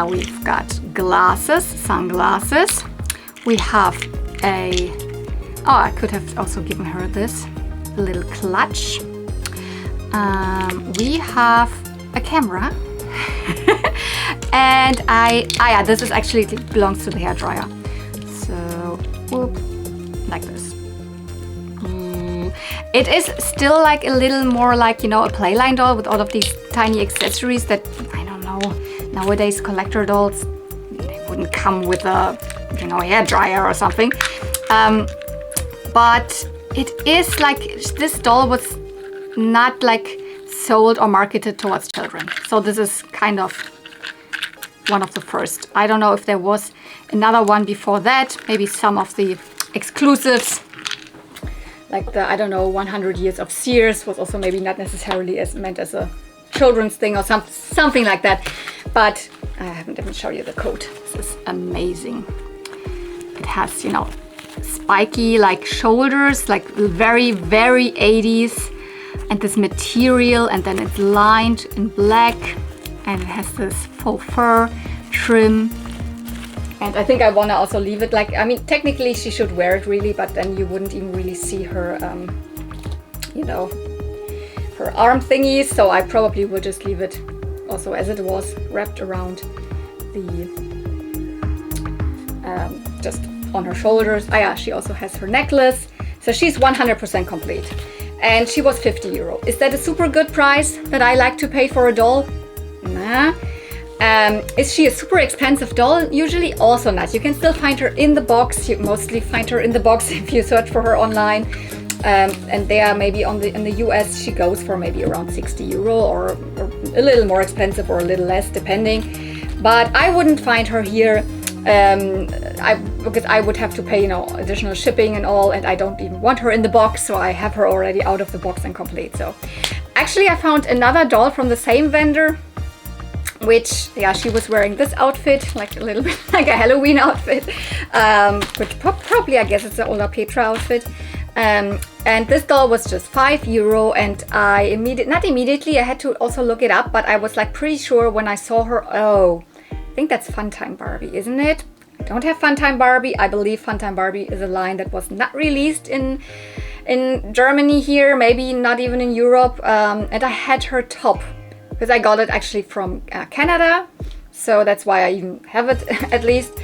We've got glasses, sunglasses. We have I could have also given her this, a little clutch. We have a camera. And yeah, this is actually, it belongs to the hair dryer. So, whoop, like this. It is still like a little more like, you know, a playline doll with all of these tiny accessories that, I don't know, nowadays collector dolls, they wouldn't come with a, you know, hair dryer or something. But it is like, this doll was not like sold or marketed towards children. So this is kind of one of the first. I don't know if there was another one before that. Maybe some of the exclusives, like the, I don't know, 100 Years of Sears was also maybe not necessarily as meant as a children's thing or something like that. But I haven't even shown you the coat. This is amazing. It has, you know, spiky like shoulders, like very, very 80s. And this material, and then it's lined in black, and it has this faux fur trim. And I think I want to also leave it like, I mean, technically she should wear it really, but then you wouldn't even really see her, you know, her arm thingies. So I probably will just leave it also as it was, wrapped around the, just on her shoulders. Ah yeah, she also has her necklace. So she's 100% complete. And she was €50. Is that a super good price that I like to pay for a doll? Nah. Is she a super expensive doll? Usually also not. You can still find her in the box. You mostly find her in the box if you search for her online. and there maybe in the US she goes for maybe around 60 euro or a little more expensive or a little less depending. But I wouldn't find her here because I would have to pay, you know, additional shipping and all, and I don't even want her in the box, so I have her already out of the box and complete. So actually I found another doll from the same vendor, which, yeah, she was wearing this outfit, like a little bit like a Halloween outfit, which probably I guess it's the older Petra outfit. And this doll was just €5, and I not immediately, I had to also look it up, but I was like pretty sure when I saw her, oh, I think that's Funtime Barbie, isn't it? I don't have Funtime Barbie. I believe Funtime Barbie is a line that was not released in Germany here, maybe not even in Europe, and I had her top because I got it actually from Canada, so that's why I even have it at least.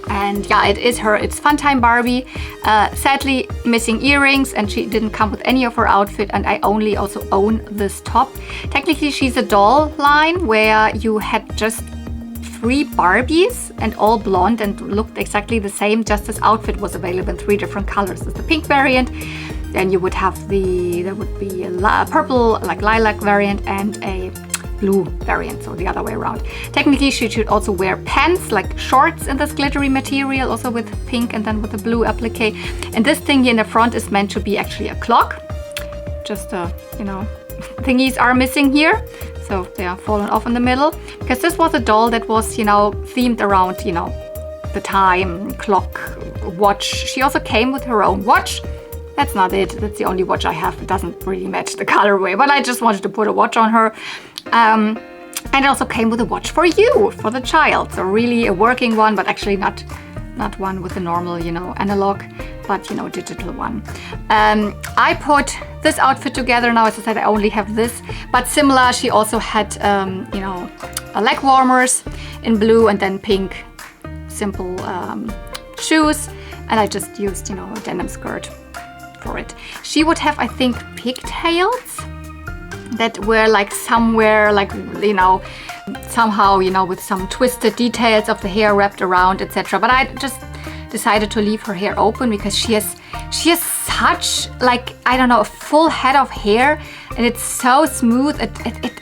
And yeah, it is her, it's Funtime Barbie. Sadly missing earrings, and she didn't come with any of her outfit, and I only also own this top. Technically she's a doll line where you had just 3 Barbies and all blonde and looked exactly the same, just this outfit was available in 3 different colors. There's the pink variant, then you would have there would be a purple, like lilac variant, and a blue variant, so the other way around. Technically she should also wear pants, like shorts in this glittery material, also with pink and then with the blue applique. And this thing here in the front is meant to be actually a clock. Just you know, thingies are missing here, so they are fallen off in the middle, because this was a doll that was, you know, themed around, you know, the time, clock, watch. She also came with her own watch. That's not it, that's the only watch I have. It doesn't really match the colorway, but I just wanted to put a watch on her. And it also came with a watch for you, for the child. So really a working one, but actually not one with the normal, you know, analog, but, you know, digital one. I put this outfit together now. As I said, I only have this, but similar, she also had, you know, leg warmers in blue and then pink, simple shoes. And I just used, you know, a denim skirt for it. She would have, I think, pigtails that were like somewhere, like, you know, somehow, you know, with some twisted details of the hair wrapped around, etc. But I just decided to leave her hair open because she has such, like, I don't know, a full head of hair, and it's so smooth.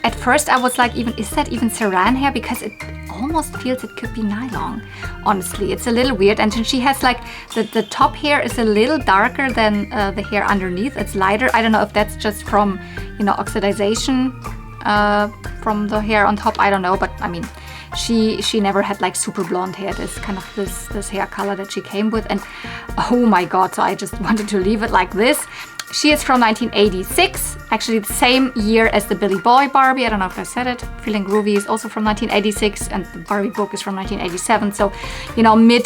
At first I was like, is that even saran hair? Because it almost feels it could be nylon. Honestly, it's a little weird. And she has like the top hair is a little darker than the hair underneath. It's lighter. I don't know if that's just from, you know, oxidization from the hair on top. I don't know, but I mean, she never had like super blonde hair. This kind of this hair color that she came with, and oh my god! So I just wanted to leave it like this. She is from 1986, actually the same year as the Billy Boy Barbie. I don't know if I said it. Feeling Groovy is also from 1986, and the Barbie book is from 1987. So, you know, mid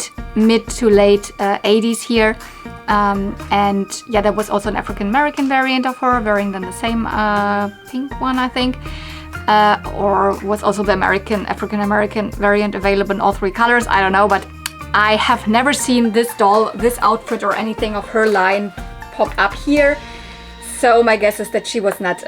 to late 80s here. And yeah, there was also an African American variant of her, wearing then the same pink one, I think. Or was also the African American variant available in all 3 colors. I don't know, but I have never seen this doll, this outfit, or anything of her line pop up here. So my guess is that she was not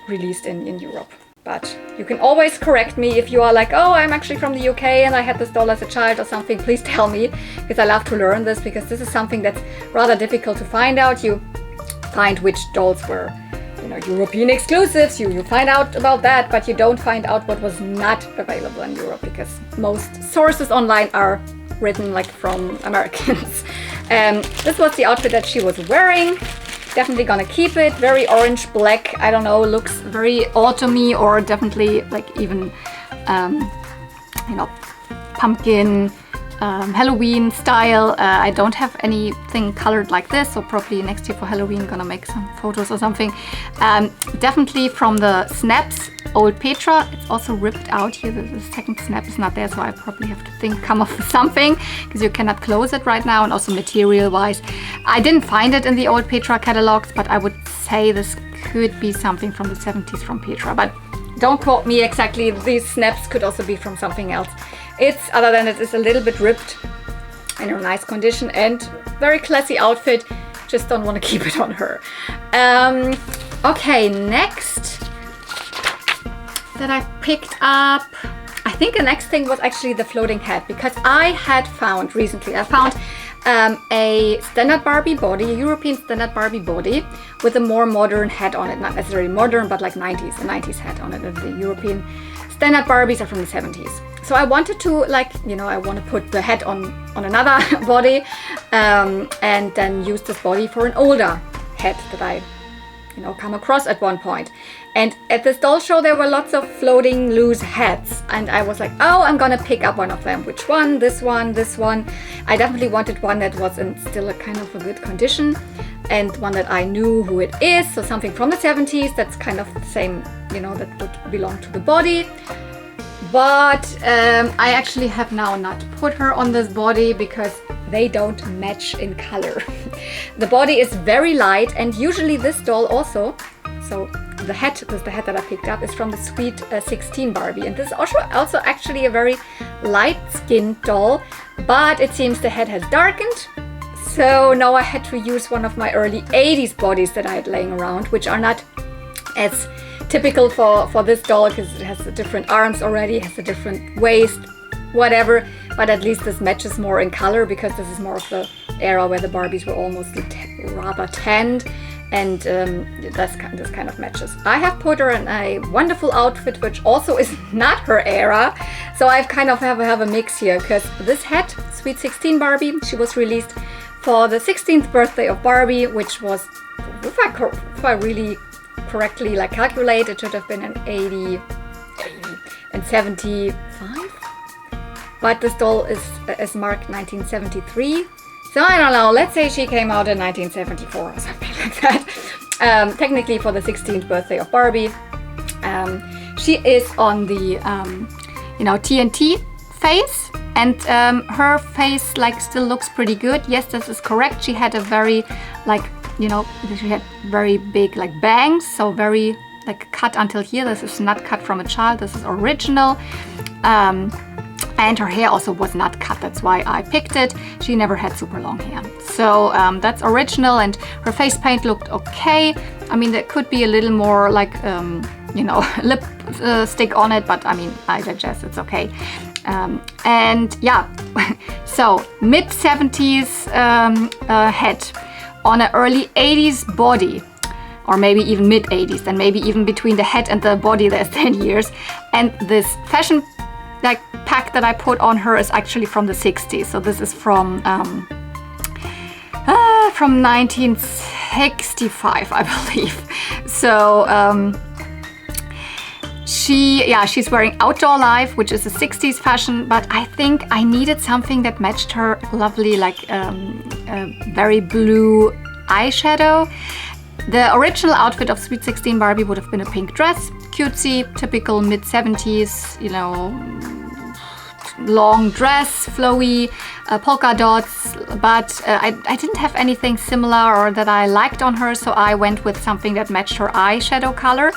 released in Europe. But you can always correct me if you are like, oh, I'm actually from the UK and I had this doll as a child or something. Please tell me, because I love to learn this, because this is something that's rather difficult to find out. You find which dolls were, you know, European exclusives, you find out about that, but you don't find out what was not available in Europe, because most sources online are written like from Americans. This was the outfit that she was wearing. Definitely gonna keep it. Very orange black, I don't know, looks very autumny, or definitely like even you know, pumpkin, Halloween style. I don't have anything colored like this, so probably next year for Halloween gonna make some photos or something. Definitely from the snaps, old Petra. It's also ripped out here. The second snap is not there, so I probably have to come up with something, because you cannot close it right now. And also material wise, I didn't find it in the old Petra catalogs, but I would say this could be something from the 70s from Petra, but don't quote me exactly. These snaps could also be from something else. It's, other than it is a little bit ripped, in a nice condition and very classy outfit. Just don't want to keep it on her. Okay, next that I picked up, I think the next thing was actually the floating head, because I had found recently, a standard Barbie body, a European standard Barbie body with a more modern head on it. Not necessarily modern, but like 90s, a 90s head on it. And the European standard Barbies are from the 70s. So I wanted to, like, you know, I want to put the head on another body, and then use this body for an older head that I, you know, come across at one point. And at this doll show there were lots of floating loose heads, and I was like, oh, I'm gonna pick up one of them. Which one? This one, this one. I definitely wanted one that was in still a kind of a good condition, and one that I knew who it is. So something from the 70s that's kind of the same, you know, that would belong to the body. But I actually have now not put her on this body because they don't match in color. The body is very light, and usually this doll also, so the head, this is the head that I picked up, is from the Sweet 16 Barbie, and this is also actually a very light-skinned doll, but it seems the head has darkened. So now I had to use one of my early 80s bodies that I had laying around, which are not as typical for this doll because it has the different arms already, has a different waist, whatever, but at least this matches more in color because this is more of the era where the Barbies were almost rather tanned, and this kind of matches. I have put her in a wonderful outfit which also is not her era, so I kind of have a mix here because this head, Sweet 16 Barbie, she was released for the 16th birthday of Barbie, which was, if I really correctly like calculate, it should have been an 80 and 75, but this doll is marked 1973, so I don't know, let's say she came out in 1974 or something like that. Technically for the 16th birthday of Barbie. She is on the you know, TNT face, and her face like still looks pretty good. Yes, this is correct. She had a very like, you know, she had very big like bangs, so very like cut until here. This is not cut from a child, this is original. And her hair also was not cut, that's why I picked it. She never had super long hair. So that's original, and her face paint looked okay. I mean, there could be a little more like, you know, lipstick on it, but I mean, I digest, it's okay. And yeah, so mid-70s head on an early 80s body, or maybe even mid-80s, and maybe even between the head and the body there's 10 years. And this fashion like pack that I put on her is actually from the 60s. So this is from 1965, I believe. So she's wearing Outdoor Life, which is a 60s fashion, but I think I needed something that matched her lovely, like very blue eyeshadow. The original outfit of Sweet 16 Barbie would have been a pink dress, cutesy, typical mid-70s, you know, long dress, flowy, polka dots, but I didn't have anything similar or that I liked on her, so I went with something that matched her eyeshadow color.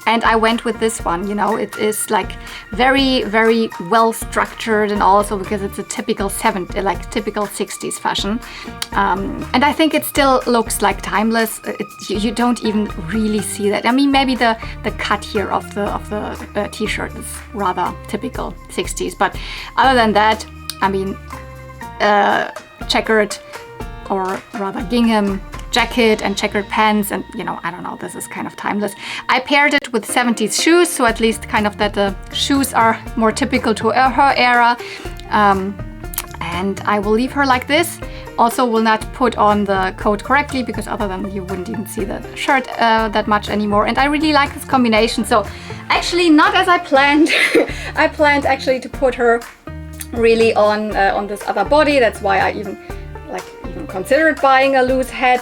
And I went with this one, you know, it is like very, very well structured, and also because it's a typical 60s fashion. And I think it still looks like timeless. You don't even really see that. I mean, maybe the cut here of the t-shirt is rather typical 60s, but other than that, I mean, checkered, or rather gingham jacket and checkered pants, and you know, I don't know, this is kind of timeless. I paired it with 70s shoes, so at least kind of that the shoes are more typical to her era. And I will leave her like this. Also will not put on the coat correctly, because other than you wouldn't even see the shirt that much anymore. And I really like this combination. So actually not as I planned. I planned actually to put her really on this other body. That's why I even considered buying a loose head,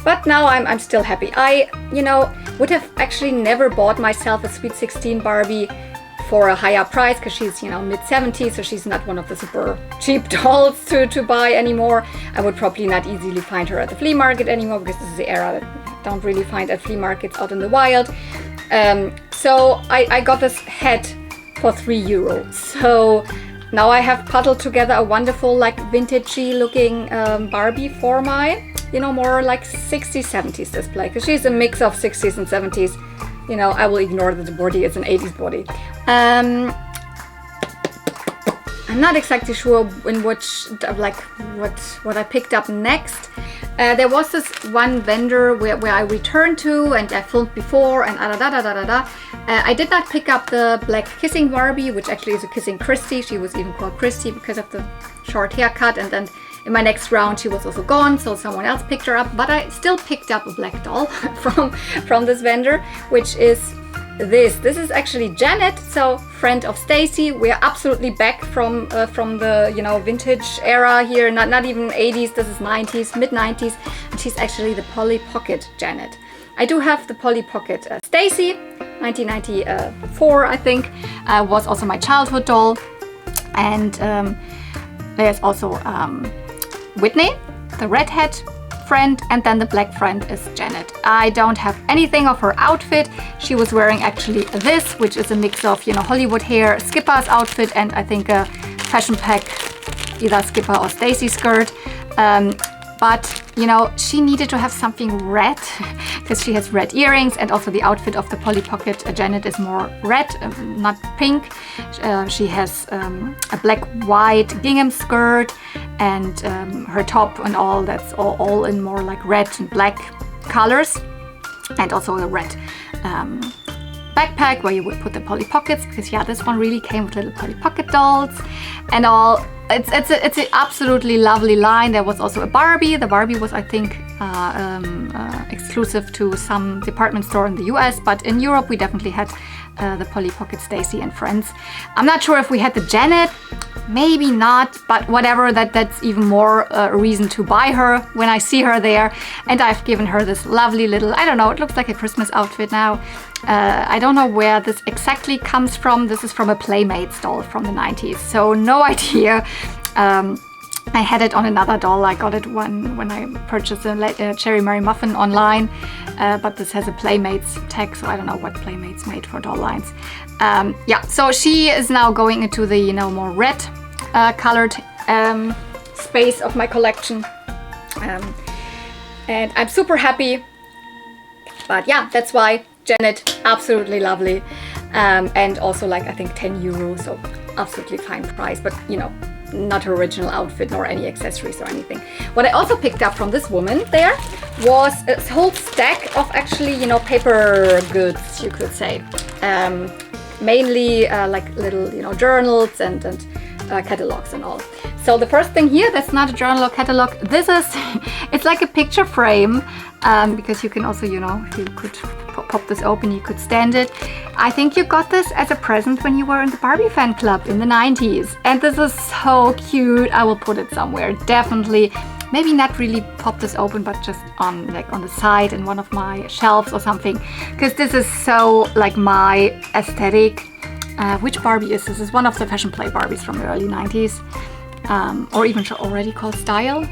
but now I'm still happy. I, you know, would have actually never bought myself a Sweet 16 Barbie for a higher price, because she's, you know, mid-70s, so she's not one of the super cheap dolls to buy anymore. I would probably not easily find her at the flea market anymore, because this is the era that I don't really find at flea markets out in the wild. So I got this head for €3. So now I have puzzled together a wonderful, like, vintagey looking Barbie for my, you know, more like 60s, 70s display, because she's a mix of 60s and 70s. You know, I will ignore that the body is an 80s body. I'm not exactly sure in which, like, what I picked up next. There was this one vendor where I returned to, and I filmed before, and I did not pick up the black kissing Barbie, which actually is a kissing Christy. She was even called Christy because of the short haircut, and then in my next round she was also gone, so someone else picked her up. But I still picked up a black doll from this vendor, which is this. This is actually Janet, so friend of Stacy. We are absolutely back from the, you know, vintage era here. Not even 80s. This is 90s, mid 90s, and she's actually the Polly Pocket Janet. I do have the Polly Pocket Stacy, 1994, I think, was also my childhood doll, and there's also Whitney, the redhead friend, and then the black friend is Janet. I don't have anything of her outfit. She was wearing actually this, which is a mix of, you know, Hollywood hair, Skipper's outfit, and I think a fashion pack, either Skipper or Stacy skirt. But, you know, she needed to have something red because she has red earrings, and also the outfit of the Polly Pocket Janet is more red, not pink. She has a black-white gingham skirt, and her top and all, that's all in more like red and black colors, and also a red backpack where you would put the Polly Pockets, because yeah, this one really came with little Polly Pocket dolls and all. It's an absolutely lovely line. There was also a Barbie. The Barbie was, I think, exclusive to some department store in the US, but in Europe we definitely had the Polly Pocket Stacy and friends. I'm not sure if we had the Janet, maybe not, but whatever, that's even more reason to buy her when I see her there. And I've given her this lovely little, I don't know, it looks like a Christmas outfit now. I don't know where this exactly comes from. This is from a Playmates doll from the 90s, so no idea. I had it on another doll. I got it when I purchased a Cherry Mary Muffin online, but this has a Playmates tag, so I don't know what Playmates made for doll lines. Yeah, so she is now going into the, you know, more red colored space of my collection, and I'm super happy. But yeah, that's why Janet, absolutely lovely, and also like I think 10 euros, so absolutely fine price, but you know, not her original outfit nor any accessories or anything. What I also picked up from this woman there was a whole stack of actually, you know, paper goods, you could say. Mainly like little, you know, journals and catalogs and all. So the first thing here, that's not a journal or catalog. This is, it's like a picture frame, because you can also, you know, you could pop this open, you could stand it. I think you got this as a present when you were in the Barbie fan club in the 90s. And this is so cute. I will put it somewhere, definitely. Maybe not really pop this open, but just on the side in one of my shelves or something. Because this is so like my aesthetic. Which Barbie is this? This is one of the Fashion Play Barbies from the early 90s. Or even already called Style.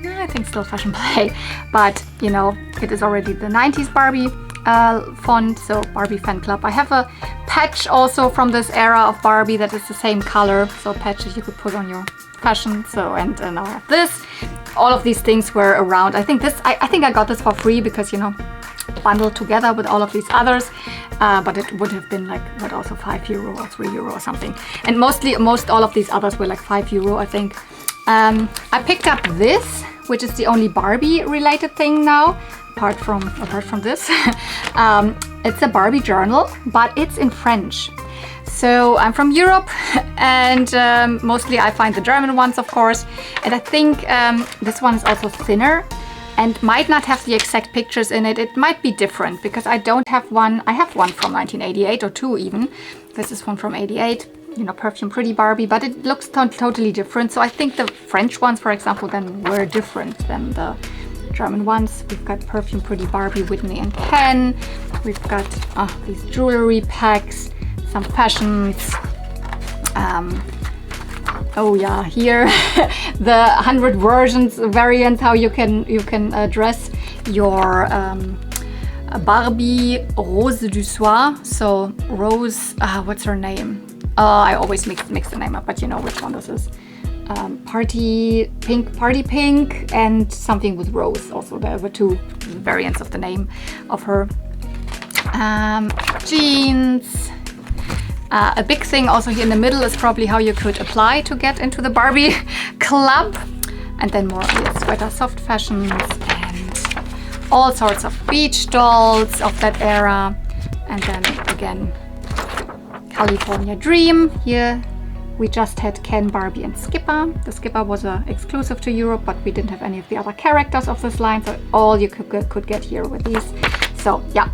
I think still Fashion Play. But, you know, it is already the 90s Barbie font, so Barbie Fan Club. I have a patch also from this era of Barbie that is the same color. So patches you could put on your fashion. So, and now I have this. All of these things were around. I think this, I think I got this for free because, you know, bundled together with all of these others, but it would have been like, what, also €5 or €3 or something. And most all of these others were like €5, I think. I picked up this, which is the only Barbie related thing now, apart from this. It's a Barbie journal, but it's in French. So I'm from Europe, and mostly I find the German ones, of course. And I think this one is also thinner and might not have the exact pictures in it. It might be different because I don't have one. I have one from 1988 or two even. This is one from 88, you know, Perfume Pretty Barbie, but it looks totally different. So I think the French ones, for example, then were different than the German ones. We've got Perfume Pretty Barbie, Whitney and Ken. We've got these jewelry packs, some fashions. Oh yeah, here the 100 versions, variants, how you can dress your Barbie Rose du Soir. So Rose, what's her name? I always mix the name up, but you know which one this is. Party Pink, and something with Rose. Also, there were two variants of the name of her. Jeans. A big thing also here in the middle is probably how you could apply to get into the Barbie club. And then more sweater soft fashions and all sorts of beach dolls of that era. And then again, California Dream. Here we just had Ken, Barbie and Skipper. The Skipper was exclusive to Europe, but we didn't have any of the other characters of this line, so all you could get here with these. So yeah,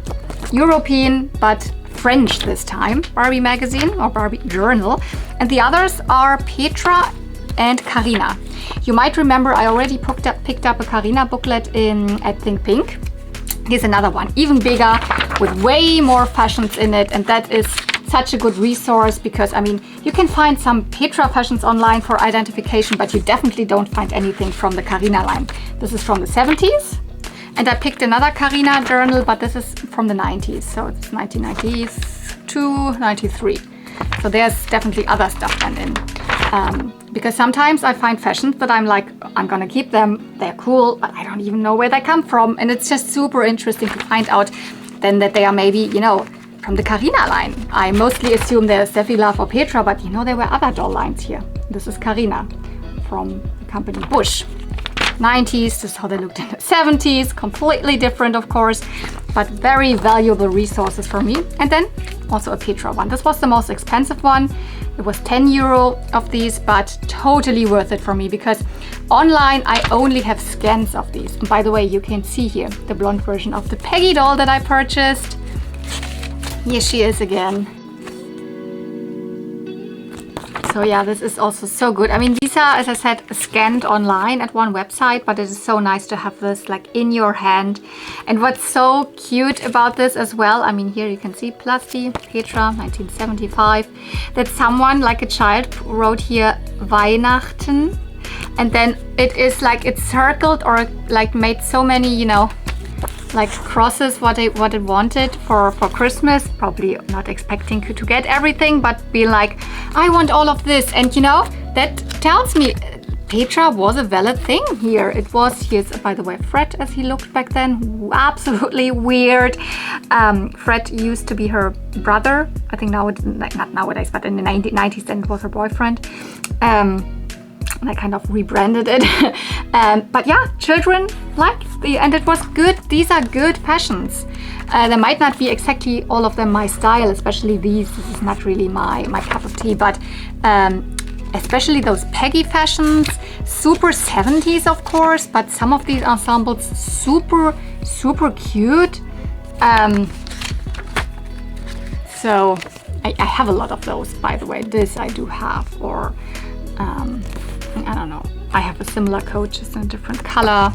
European but French this time. Barbie magazine or Barbie journal. And the others are Petra and Carina. You might remember I already picked up a Carina booklet at Think Pink. Here's another one, even bigger, with way more fashions in it, and that is such a good resource because, I mean, you can find some Petra fashions online for identification, but you definitely don't find anything from the Carina line. This is from the 70s, and I picked another Carina journal, but this is from the 90s, so it's 1992, 93. So there's definitely other stuff then in. Because sometimes I find fashions that I'm like, I'm gonna keep them, they're cool, but I don't even know where they come from. And it's just super interesting to find out then that they are maybe, you know, from the Carina line. I mostly assume they're Steffi Love or Petra, but you know, there were other doll lines here. This is Carina from the company Bush. 90s, this is how they looked in the 70s, completely different of course, but very valuable resources for me. And then also a Petra one. This was the most expensive one. It was 10 euro of these, but totally worth it for me because online I only have scans of these. And by the way, you can see here the blonde version of the Peggy doll that I purchased. Here she is again. So yeah, this is also so good. I mean, these are, as I said, scanned online at one website, but it is so nice to have this like in your hand. And what's so cute about this as well, I mean, here you can see Plasti, Petra, 1975, that someone, like a child, wrote here Weihnachten. And then it is like it's circled or like made so many, you know, like crosses what it wanted for Christmas, probably not expecting to get everything, but be like, I want all of this. And you know, that tells me Petra was a valid thing here. It was, here's by the way Fred as he looked back then, absolutely weird. Fred used to be her brother, I think now, not nowadays, but in the 90s then it was her boyfriend. And I kind of rebranded it. But yeah, children liked and it was good. These are good fashions. They might not be exactly all of them my style, especially these. This is not really my cup of tea, but especially those Peggy fashions, super 70s of course, but some of these ensembles super cute. So I have a lot of those, by the way. This I do have, or I don't know, I have a similar coat just in a different color,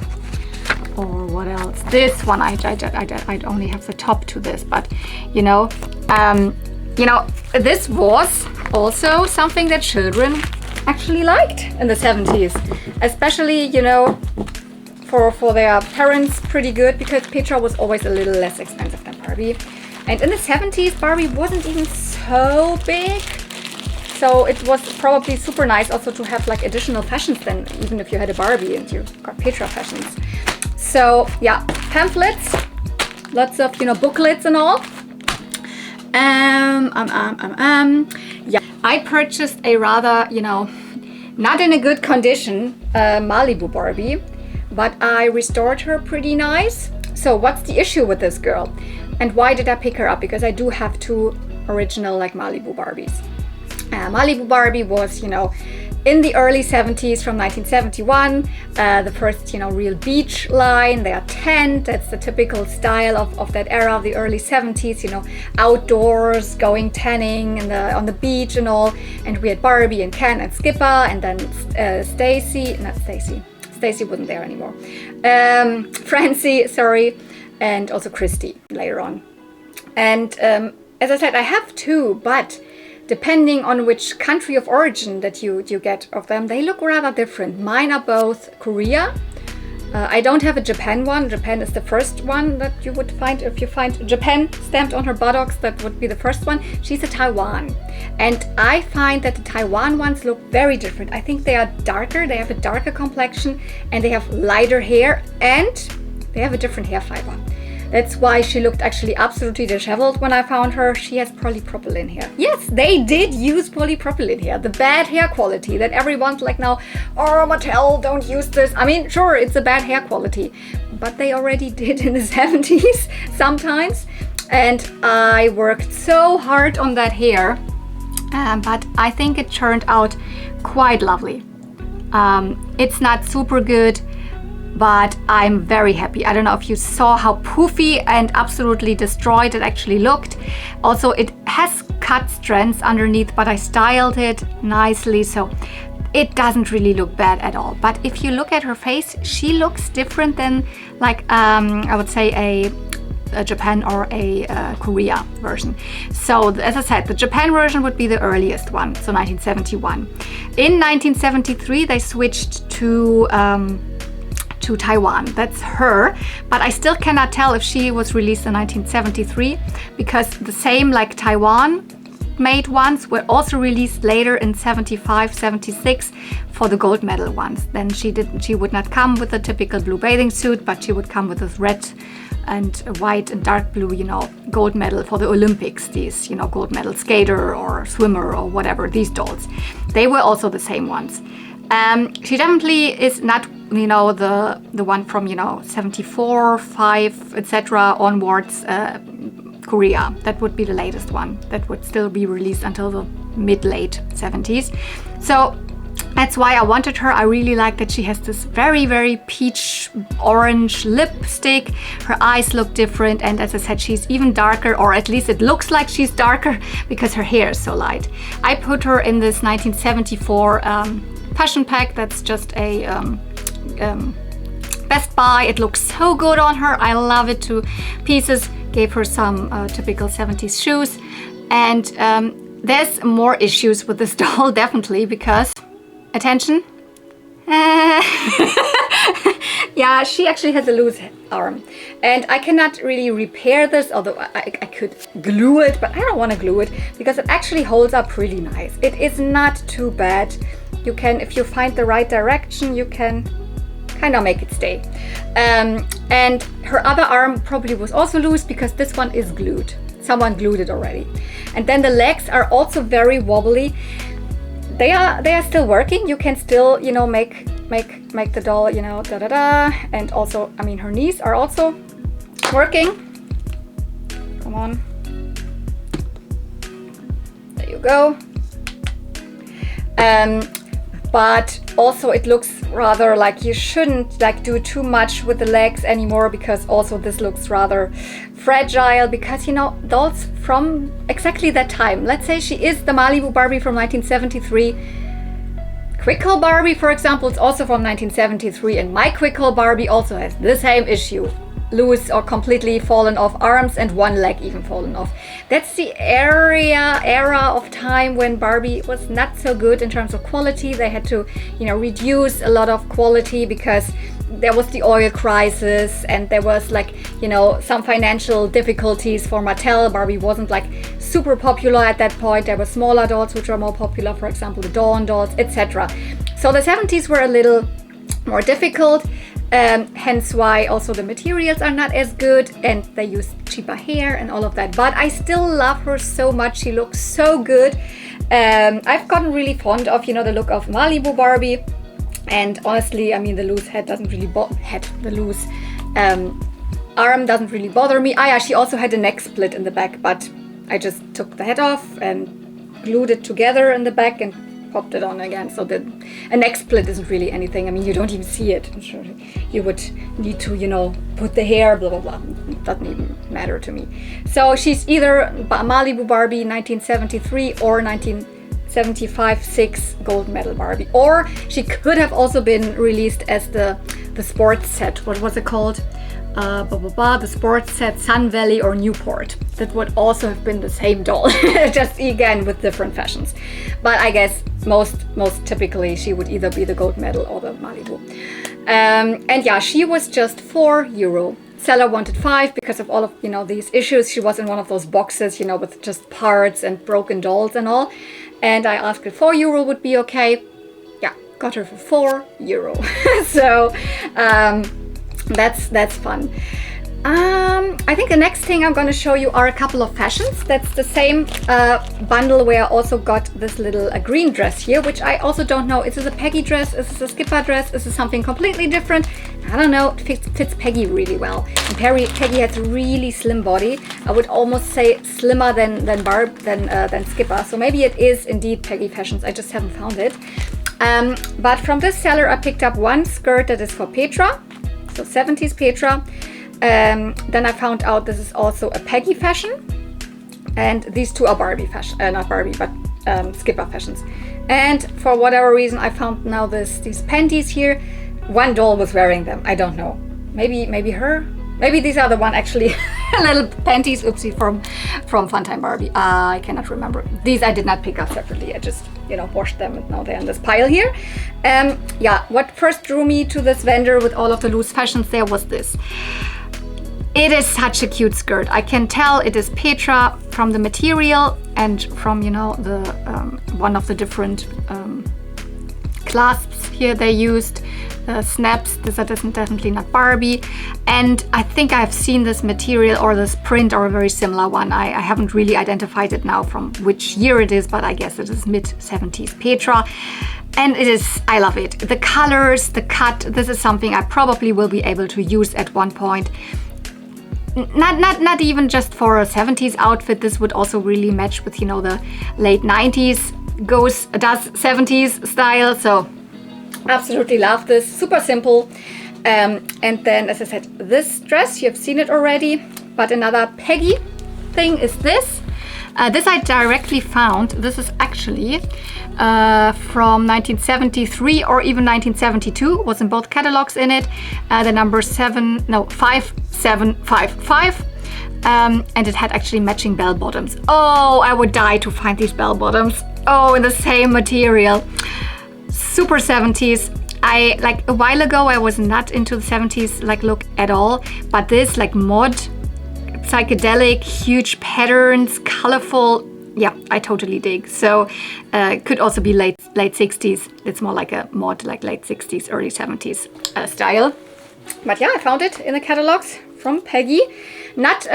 or what else. This one I only have the top to this, but you know, this was also something that children actually liked in the 70s, especially, you know, for their parents, pretty good, because Petra was always a little less expensive than Barbie. And in the 70s, Barbie wasn't even so big. So it was probably super nice also to have like additional fashions then, even if you had a Barbie and you got Petra fashions. So yeah, pamphlets, lots of, you know, booklets and all. Yeah, I purchased a rather, you know, not in a good condition Malibu Barbie, but I restored her pretty nice. So what's the issue with this girl? And why did I pick her up? Because I do have two original like Malibu Barbies. Malibu Barbie was, you know, in the early 70s, from 1971, the first, you know, real beach line. They are tent. That's the typical style of that era of the early 70s, you know, outdoors, going tanning on the beach and all. And we had Barbie and Ken and Skipper, and then Stacy wasn't there anymore. Francie, sorry, and also Christy later on. And as I said, I have two, but depending on which country of origin that you get of them, they look rather different. Mine are both Korea. I don't have a Japan one. Japan is the first one that you would find. If you find Japan stamped on her buttocks, that would be the first one. She's a Taiwan. And I find that the Taiwan ones look very different. I think they are darker, they have a darker complexion, and they have lighter hair, and they have a different hair fiber. That's why she looked actually absolutely disheveled when I found her. She has polypropylene hair. Yes, they did use polypropylene hair. The bad hair quality that everyone's like now, oh, Mattel, don't use this. I mean, sure, it's a bad hair quality, but they already did in the 70s sometimes. And I worked so hard on that hair, but I think it turned out quite lovely. It's not super good, but I'm very happy. I don't know if you saw how poofy and absolutely destroyed it actually looked. Also, it has cut strands underneath, but I styled it nicely, so it doesn't really look bad at all. But if you look at her face, she looks different than like I would say a Japan or a Korea version. So as I said, the Japan version would be the earliest one, so 1971. In 1973 they switched to Taiwan. That's her, but I still cannot tell if she was released in 1973 because the same like Taiwan made ones were also released later in 75, 76 for the gold medal ones. Then she would not come with a typical blue bathing suit, but she would come with this red and white and dark blue, you know, gold medal for the Olympics, these, you know, gold medal skater or swimmer or whatever, these dolls. They were also the same ones. She definitely is not, you know, the one from, you know, 74, 5, etc. onwards, Korea. That would be the latest one. That would still be released until the mid-late 70s. So that's why I wanted her. I really like that she has this very, very peach orange lipstick. Her eyes look different, and as I said, she's even darker, or at least it looks like she's darker because her hair is so light. I put her in this 1974 fashion pack. That's just a Best Buy. It looks so good on her. I love it to pieces. Gave her some typical 70s shoes, and there's more issues with this doll definitely because attention. Yeah, she actually has a loose arm, and I cannot really repair this, although I could glue it, but I don't want to glue it because it actually holds up pretty nice. It is not too bad. You can, if you find the right direction, you can kind of make it stay. And her other arm probably was also loose because this one is glued. Someone glued it already. And then the legs are also very wobbly. They are still working. You can still, you know, make the doll, you know, da da da. And also, I mean, her knees are also working. Come on. There you go. But also it looks rather like you shouldn't like do too much with the legs anymore, because also this looks rather fragile, because, you know, dolls from exactly that time, let's say she is the Malibu Barbie from 1973, Quick Call Barbie, for example, is also from 1973, and my Quick Call Barbie also has the same issue. Loose or completely fallen off arms, and one leg even fallen off. That's the era of time when Barbie was not so good in terms of quality. They had to, you know, reduce a lot of quality because there was the oil crisis, and there was, like, you know, some financial difficulties for Mattel. Barbie wasn't like super popular at that point. There were smaller dolls which were more popular, for example the Dawn dolls, etc. So the 70s were a little more difficult. Hence why also the materials are not as good, and they use cheaper hair and all of that. But I still love her so much. She looks so good. I've gotten really fond of, you know, the look of Malibu Barbie. And honestly, I mean, the loose head doesn't really the loose arm doesn't really bother me. Ah, yeah, she also had a neck split in the back, but I just took the head off and glued it together in the back and popped it on again. So a neck split isn't really anything. I mean, you don't even see it. I'm sure you would need to, you know, put the hair, blah, blah, blah. It doesn't even matter to me. So she's either Malibu Barbie 1973 or 1975-6 gold medal Barbie. Or she could have also been released as the sports set. What was it called? The sports set Sun Valley or Newport. That would also have been the same doll, just again with different fashions. But I guess most typically she would either be the gold medal or the Malibu. And yeah, she was just €4. Seller wanted 5 because of all of, you know, these issues. She was in one of those boxes, you know, with just parts and broken dolls and all. And I asked if €4 would be okay. Yeah, got her for €4. So that's fun. I think the next thing I'm going to show you are a couple of fashions. That's the same bundle where I also got this little green dress here, which I also don't know. Is this a Peggy dress? Is this a Skipper dress? Is this something completely different? I don't know. It fits Peggy really well. And Peggy has a really slim body. I would almost say slimmer than Skipper. So maybe it is indeed Peggy fashions. I just haven't found it. But from this seller, I picked up one skirt that is for Petra, so 70s Petra. Then I found out this is also a Peggy fashion, and these two are Barbie fashion, not Barbie, but Skipper fashions. And for whatever reason, I found now these panties here. One doll was wearing them. I don't know. Maybe her. Maybe these are the one actually. Little panties, oopsie, from Funtime Barbie. I cannot remember. These I did not pick up separately. I just washed them, and now they're in this pile here. Yeah. What first drew me to this vendor with all of the loose fashions there was this. It is such a cute skirt. I can tell it is Petra from the material and from the one of the different clasps here they used, snaps. This are definitely not Barbie. And I think I've seen this material or this print or a very similar one. I haven't really identified it now from which year it is, but I guess it is mid-70s Petra. And I love it. The colors, the cut, this is something I probably will be able to use at one point. Not even just for a 70s outfit. This would also really match with the late 90s does 70s style. So absolutely love this. Super simple. And then, as I said, this dress, you've seen it already, but another Peggy thing is this. This I directly found. This is actually from 1973 or even 1972. Was in both catalogs in it. The number 5755. And it had actually matching bell bottoms. Oh, I would die to find these bell bottoms. Oh, in the same material. Super 70s. Like a while ago, I was not into the 70s look at all, but this mod, psychedelic, huge patterns, colorful. Yeah, I totally dig. So could also be late 60s. It's more like a mod, like late 60s, early 70s style. But yeah, I found it in the catalogs from Peggy. Not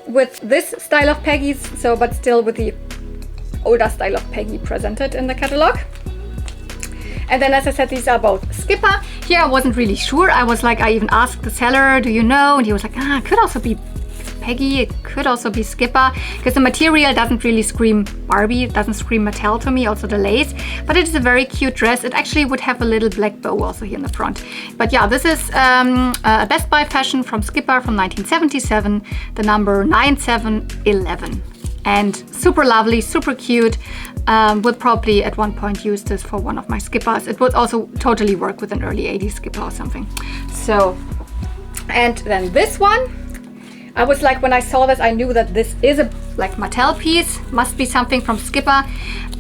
with this style of Peggy's, but still with the older style of Peggy presented in the catalog. And then, as I said, these are both Skipper. Here I wasn't really sure. I was like, I even asked the seller, do you know? And he was like, it could also be Peggy, it could also be Skipper, because the material doesn't really scream Barbie, it doesn't scream Mattel to me, also the lace, but it is a very cute dress. It actually would have a little black bow also here in the front. But yeah, this is a Best Buy fashion from Skipper from 1977, the number 9711. And super lovely, super cute. Would probably at one point use this for one of my Skippers. It would also totally work with an early 80s Skipper or something. So, and then this one, I was like, when I saw this, I knew that this is a Mattel piece, must be something from Skipper.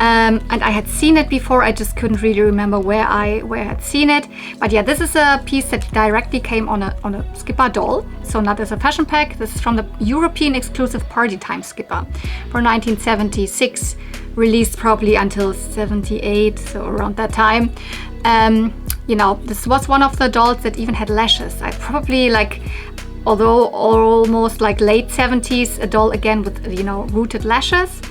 And I had seen it before, I just couldn't really remember where I had seen it. But yeah, this is a piece that directly came on a Skipper doll, so not as a fashion pack. This is from the European exclusive Party Time Skipper for 1976, released probably until 78, so around that time. This was one of the dolls that even had lashes. I probably although almost late 70s, a doll again with rooted lashes.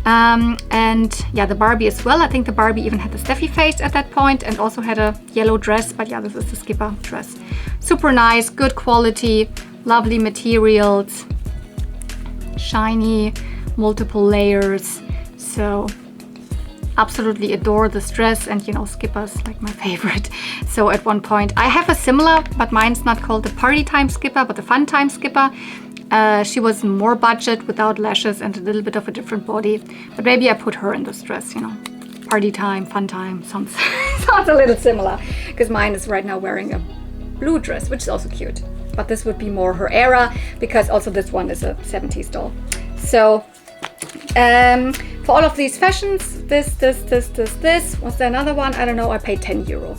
And yeah, the Barbie as well. I think the Barbie even had the Steffi face at that point and also had a yellow dress, but yeah, this is the Skipper dress. Super nice, good quality, lovely materials, shiny, multiple layers. So absolutely adore this dress, and Skipper's my favorite. So at one point I have a similar, but mine's not called the Party Time Skipper but the Fun Time Skipper. She was more budget, without lashes and a little bit of a different body, but maybe I put her in this dress. Party time, fun time, sounds a little similar, because mine is right now wearing a blue dress, which is also cute, but this would be more her era, because also this one is a 70s doll. So for all of these fashions, this, was there another one? I don't know, I paid €10.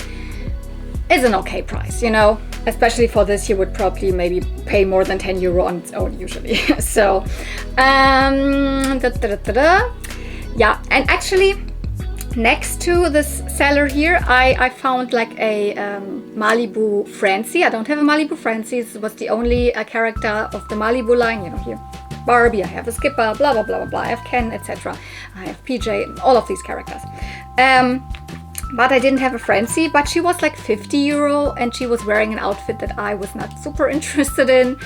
It's an okay price, especially for this. You would probably maybe pay more than €10 on its own usually. So, yeah, and actually, next to this seller here, I found like a Malibu Francie. I don't have a Malibu Francie. This was the only character of the Malibu line. You know, here Barbie, I have a Skipper, blah blah blah blah blah. I have Ken, etc. I have PJ, all of these characters. But I didn't have a Francie. But she was like €50, and she was wearing an outfit that I was not super interested in.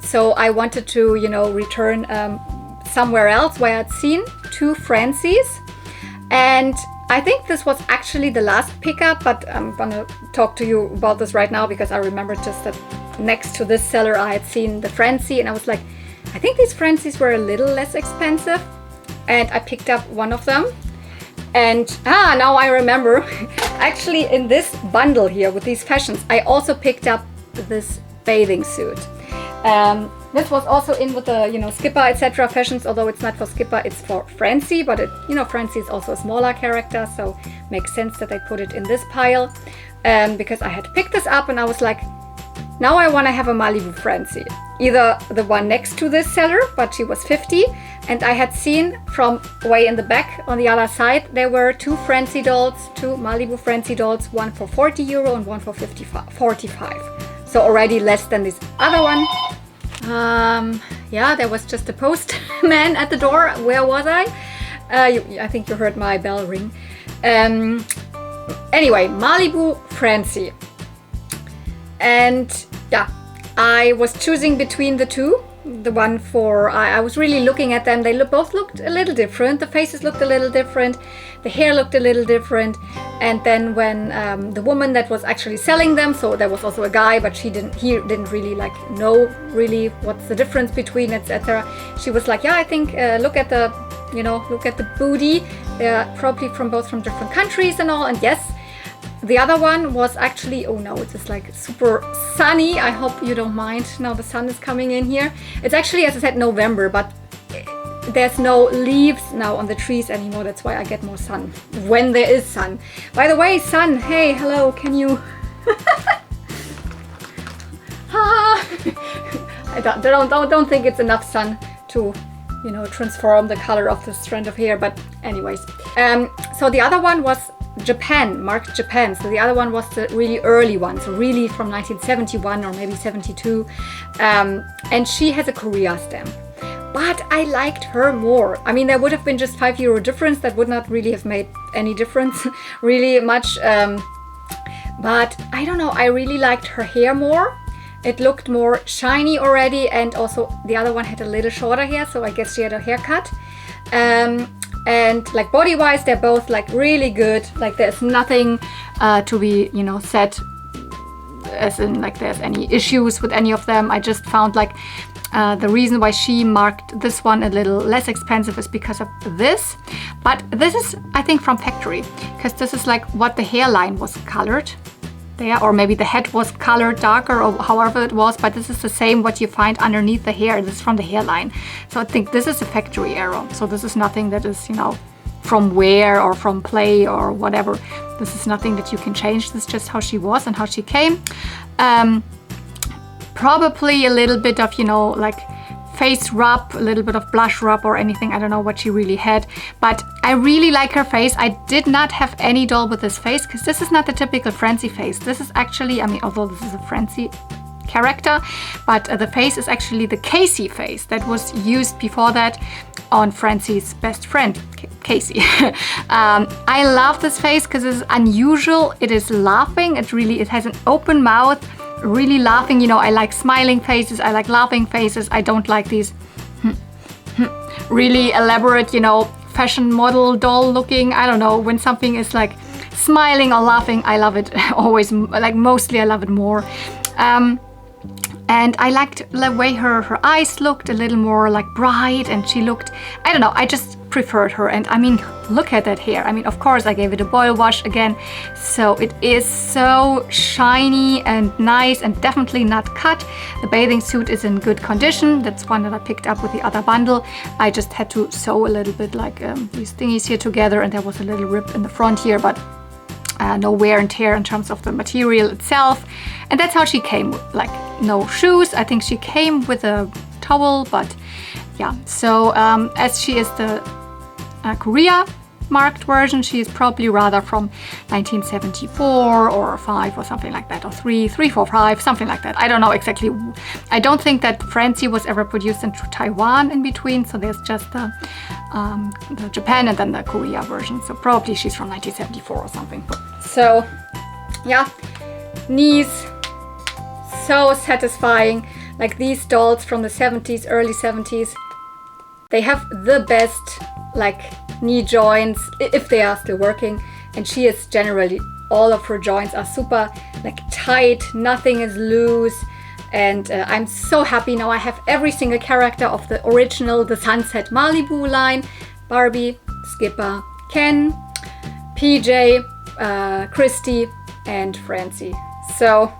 So I wanted to, you know, return somewhere else where I'd seen 2 Francies. And I think this was actually the last pickup, but I'm gonna talk to you about this right now because I remember just that next to this seller I had seen the Francie, and I was like, I think these Francies were a little less expensive, and I picked up one of them. And now I remember, actually in this bundle here with these fashions, I also picked up this bathing suit. This was also in with the, you know, Skipper, etc. fashions, although it's not for Skipper, it's for Francie, but it, you know, Francie is also a smaller character, so makes sense that I put it in this pile, because I had picked this up and I was like, now I want to have a Malibu Francie. Either the one next to this seller, but she was 50, and I had seen from way in the back on the other side, there were 2 Francie dolls, 2 Malibu Francie dolls, one for €40 and one for 45. So already less than this other one. Yeah, there was just a postman at the door. Where was I? I think you heard my bell ring. Anyway, Malibu Francie. And yeah, I was choosing between the 2. The one for, I was really looking at them. They both looked a little different. The faces looked a little different. The hair looked a little different. And then when the woman that was actually selling them, so there was also a guy, but he didn't really like know really what's the difference between, etc. She was like, yeah, I think look at the, you know, look at the booty. They're probably from different countries and all. And yes, the other one was actually, oh no, it's just like super sunny. I hope you don't mind. Now the sun is coming in here. It's actually, as I said, November, but there's no leaves now on the trees anymore. That's why I get more sun when there is sun. By the way, sun, hey, hello, can you? I don't think it's enough sun to, you know, transform the color of the strand of hair. But anyways, so the other one was Japan, marked Japan. So the other one was the really early one, so really from 1971 or maybe 72. And she has a Korea stamp. But I liked her more. I mean, there would have been just €5 difference. That would not really have made any difference, really much. But I don't know, I really liked her hair more. It looked more shiny already, and also the other one had a little shorter hair, so I guess she had a haircut. And like body-wise, they're both like really good. Like there's nothing to be, you know, said as in like there's any issues with any of them. I just found like the reason why she marked this one a little less expensive is because of this. But this is, I think, from factory, because this is like what the hairline was colored there, or maybe the head was colored darker or however it was, but this is the same what you find underneath the hair. This is from the hairline. So I think this is a factory error. So this is nothing that is, you know, from wear or from play or whatever. This is nothing that you can change. This is just how she was and how she came. Probably a little bit of, you know, like face rub, a little bit of blush rub or anything. I don't know what she really had, but I really like her face. I did not have any doll with this face, because this is not the typical Francie face. This is actually, I mean, although this is a Francie character, but the face is actually the Casey face that was used before that on Francie's best friend, Casey. I love this face because it's unusual. It is laughing. It has an open mouth, really laughing. You know, I like smiling faces. I like laughing faces. I don't like these really elaborate, you know, fashion model doll looking. I don't know, when something is like smiling or laughing, I love it. Always, like mostly I love it more. And I liked the way her eyes looked a little more like bright, and she looked, I don't know, I just preferred her. And I mean, look at that hair. I mean, of course I gave it a boil wash again, so it is so shiny and nice and definitely not cut. The bathing suit is in good condition. That's one that I picked up with the other bundle. I just had to sew a little bit like these thingies here together, and there was a little rip in the front here, but no wear and tear in terms of the material itself. And that's how she came, like no shoes. I think she came with a towel, but yeah. So as she is the Korea marked version. She is probably rather from 1974 or 5 or something like that, or 3, 4, 5, something like that. I don't know exactly. I don't think that Francie was ever produced in Taiwan in between, so there's just the Japan and then the Korea version. So probably she's from 1974 or something. So yeah, knees, so satisfying. Like these dolls from the 70s, early 70s, they have the best like knee joints if they are still working, and she is generally, all of her joints are super like tight, nothing is loose, and I'm so happy now I have every single character of the original The Sunset Malibu line: Barbie, Skipper, Ken, PJ, Christy and Francie. So,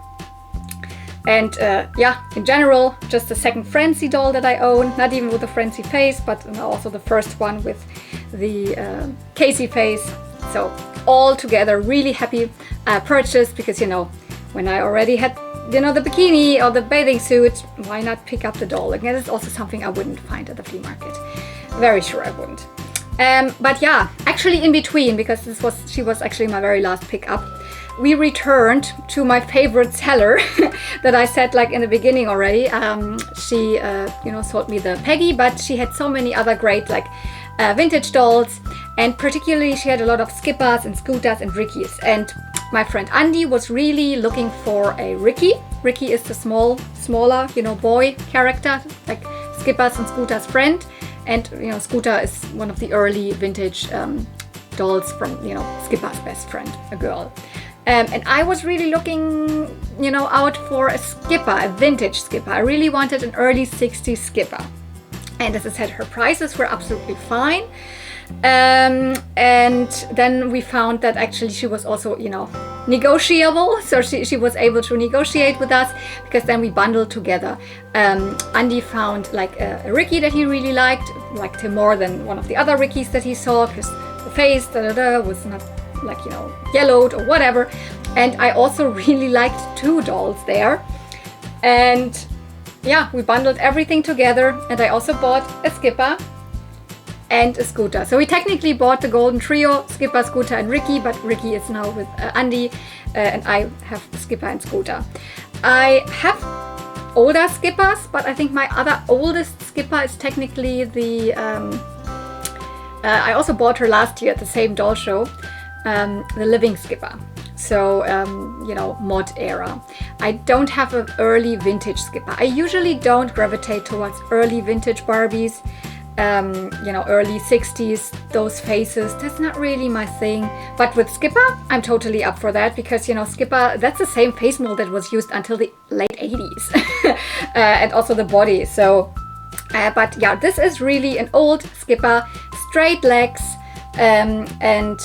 and yeah, in general, just the second Francie doll that I own, not even with the Francie face, but also the first one with the Casey face. So all together, really happy purchase, because you know, when I already had, you know, the bikini or the bathing suit, why not pick up the doll? Again, it's also something I wouldn't find at the flea market. Very sure I wouldn't. But yeah, actually in between, because she was actually my very last pickup, we returned to my favorite seller that I said like in the beginning already. She, you know, sold me the Peggy, but she had so many other great like vintage dolls, and particularly she had a lot of Skippers and Scooters and Rickies. And my friend Andy was really looking for a Ricky. Ricky is the smaller, you know, boy character, like Skippers and Scooters' friend. And you know, Scooter is one of the early vintage dolls from, you know, Skipper's best friend, a girl. And I was really looking, you know, out for a Skipper, a vintage Skipper. I really wanted an early 60s Skipper. And as I said, her prices were absolutely fine. And then we found that actually she was also, you know, negotiable. So she was able to negotiate with us, because then we bundled together. Andy found like a Ricky that he really liked him more than one of the other Rickies that he saw, because the face was not like, you know, yellowed or whatever. And I also really liked 2 dolls there. And yeah, we bundled everything together, and I also bought a Skipper and a Scooter. So we technically bought the golden trio, Skipper, Scooter and Ricky, but Ricky is now with Andy, and I have Skipper and Scooter. I have older Skippers, but I think my other oldest Skipper is technically the, I also bought her last year at the same doll show, the living Skipper. So, you know, mod era. I don't have an early vintage Skipper. I usually don't gravitate towards early vintage Barbies. You know, early 60s, those faces, that's not really my thing. But with Skipper, I'm totally up for that, because, you know, Skipper, that's the same face mold that was used until the late 80s. And also the body. So, but yeah, this is really an old Skipper, straight legs, and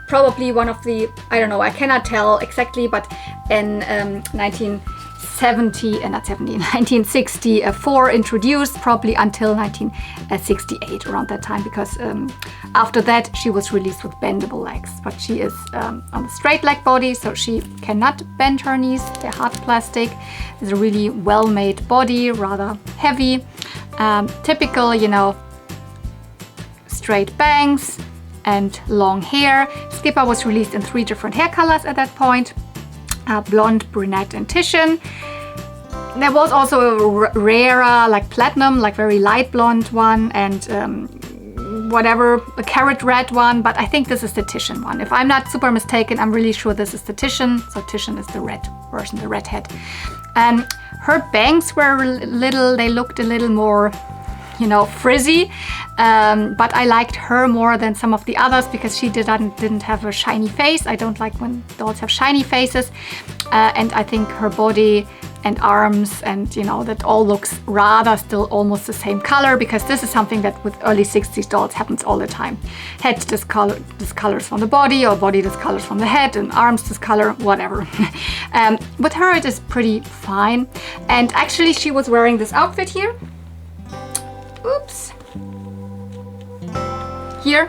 probably one of the, I don't know, I cannot tell exactly, but in 1964 introduced, probably until 1968, around that time, because after that she was released with bendable legs. But she is on the straight leg body, so she cannot bend her knees. They're hard plastic. It's a really well-made body, rather heavy. Typical, you know, straight bangs and long hair. Skipper was released in 3 different hair colors at that point. Blonde, brunette and Titian. There was also a rarer, like platinum, like very light blonde one, and whatever, a carrot red one, but I think this is the Titian one. If I'm not super mistaken, I'm really sure this is the Titian. So Titian is the red version, the red head. Her bangs were little, they looked a little more, you know, frizzy, but I liked her more than some of the others, because she didn't have a shiny face. I don't like when dolls have shiny faces, and I think her body and arms and, you know, that all looks rather still almost the same color, because this is something that with early 60s dolls happens all the time. Head discolors from the body, or body discolors from the head, and arms discolor, whatever. With her it is pretty fine. And actually she was wearing this outfit here. Oops. Here,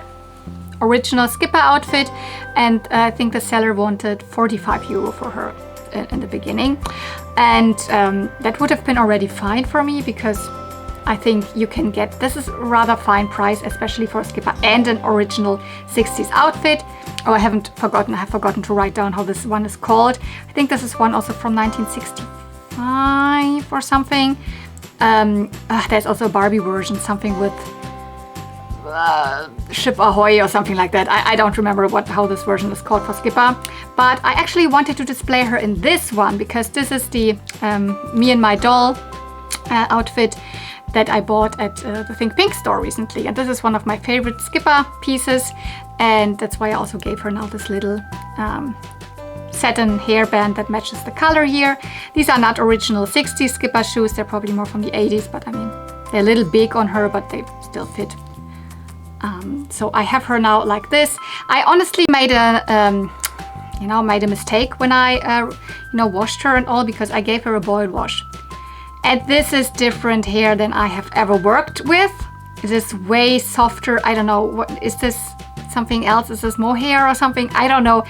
original Skipper outfit, and I think the seller wanted 45 euro for her in the beginning, and that would have been already fine for me, because I think you can get. This is rather fine price, especially for a skipper and an original 60s outfit. Oh, I have forgotten to write down how this one is called. I think this is one also from 1965 or something. There's also a Barbie version, something with Ship Ahoy or something like that. I don't remember how this version is called for skipper, but I actually wanted to display her in this one because this is the Me and My Doll outfit that I bought at the Think Pink store recently, and this is one of my favorite skipper pieces, and that's why I also gave her now this little satin hairband that matches the color here. These are not original 60s skipper shoes, they're probably more from the 80s, but I mean, they're a little big on her, but they still fit. So I have her now like this. I honestly made a mistake when I washed her and all, because I gave her a boil wash. And this is different hair than I have ever worked with. It is way softer. I don't know, what is this, something else? Is this mohair or something? I don't know.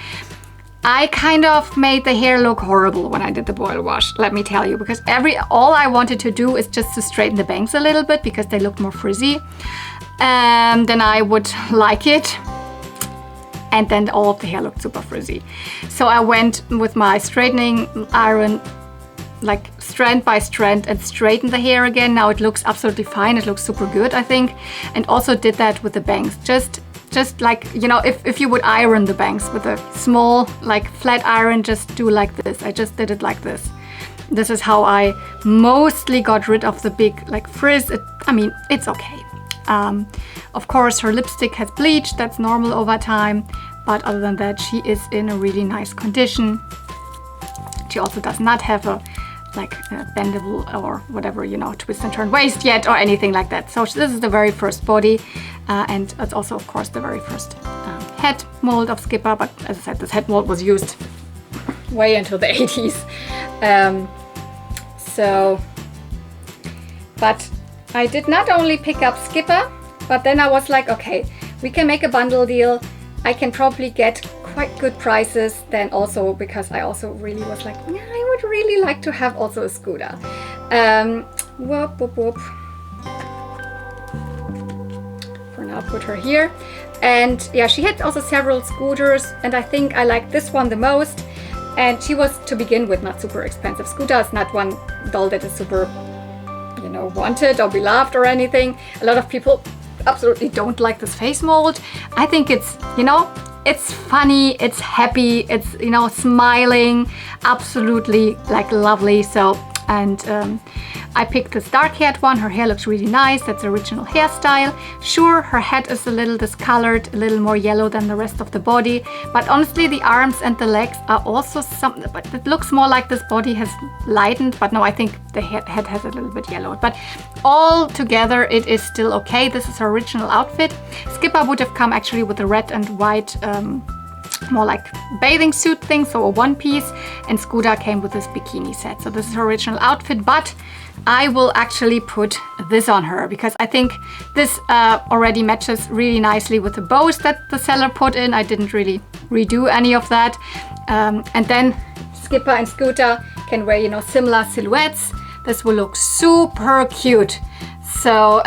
I kind of made the hair look horrible when I did the boil wash, let me tell you, because all I wanted to do is just to straighten the bangs a little bit because they looked more frizzy. Then I would like it, and then all of the hair looked super frizzy. So I went with my straightening iron, like strand by strand, and straightened the hair again. Now it looks absolutely fine. It looks super good, I think. And also did that with the bangs. Just like, if you would iron the bangs with a small, like flat iron, just do like this. I just did it like this. This is how I mostly got rid of the big like frizz. It's okay. Of course, her lipstick has bleached. That's normal over time. But other than that, she is in a really nice condition. She also does not have a bendable or whatever, twist and turn waist yet or anything like that. So this is the very first body, and it's also, of course, the very first head mold of skipper. But as I said, this head mold was used way into the 80s. But I did not only pick up skipper, but then I was like, okay, we can make a bundle deal. I can probably get quite good prices then also, because I also really was like, yeah, I would really like to have also a scooter. Whoop, whoop, whoop. For now, put her here. And yeah, she had also several scooters, and I think I like this one the most. And she was, to begin with, not super expensive scooter. It's not one doll that is super, wanted or beloved or anything. A lot of people absolutely don't like this face mold. I think it's, it's funny, it's happy, it's, smiling, absolutely like lovely. So, and I picked this dark haired one. Her hair looks really nice. That's the original hairstyle. Sure, her head is a little discolored, a little more yellow than the rest of the body. But honestly, the arms and the legs are also something, but it looks more like this body has lightened. But no, I think the head has a little bit yellowed. But all together, it is still okay. This is her original outfit. Skipper would have come actually with a red and white more like bathing suit thing, so a one piece, and Scooter came with this bikini set. So this is her original outfit, but I will actually put this on her because I think this already matches really nicely with the bows that the seller put in. I didn't really redo any of that. And then Skipper and Scooter can wear, similar silhouettes. This will look super cute. So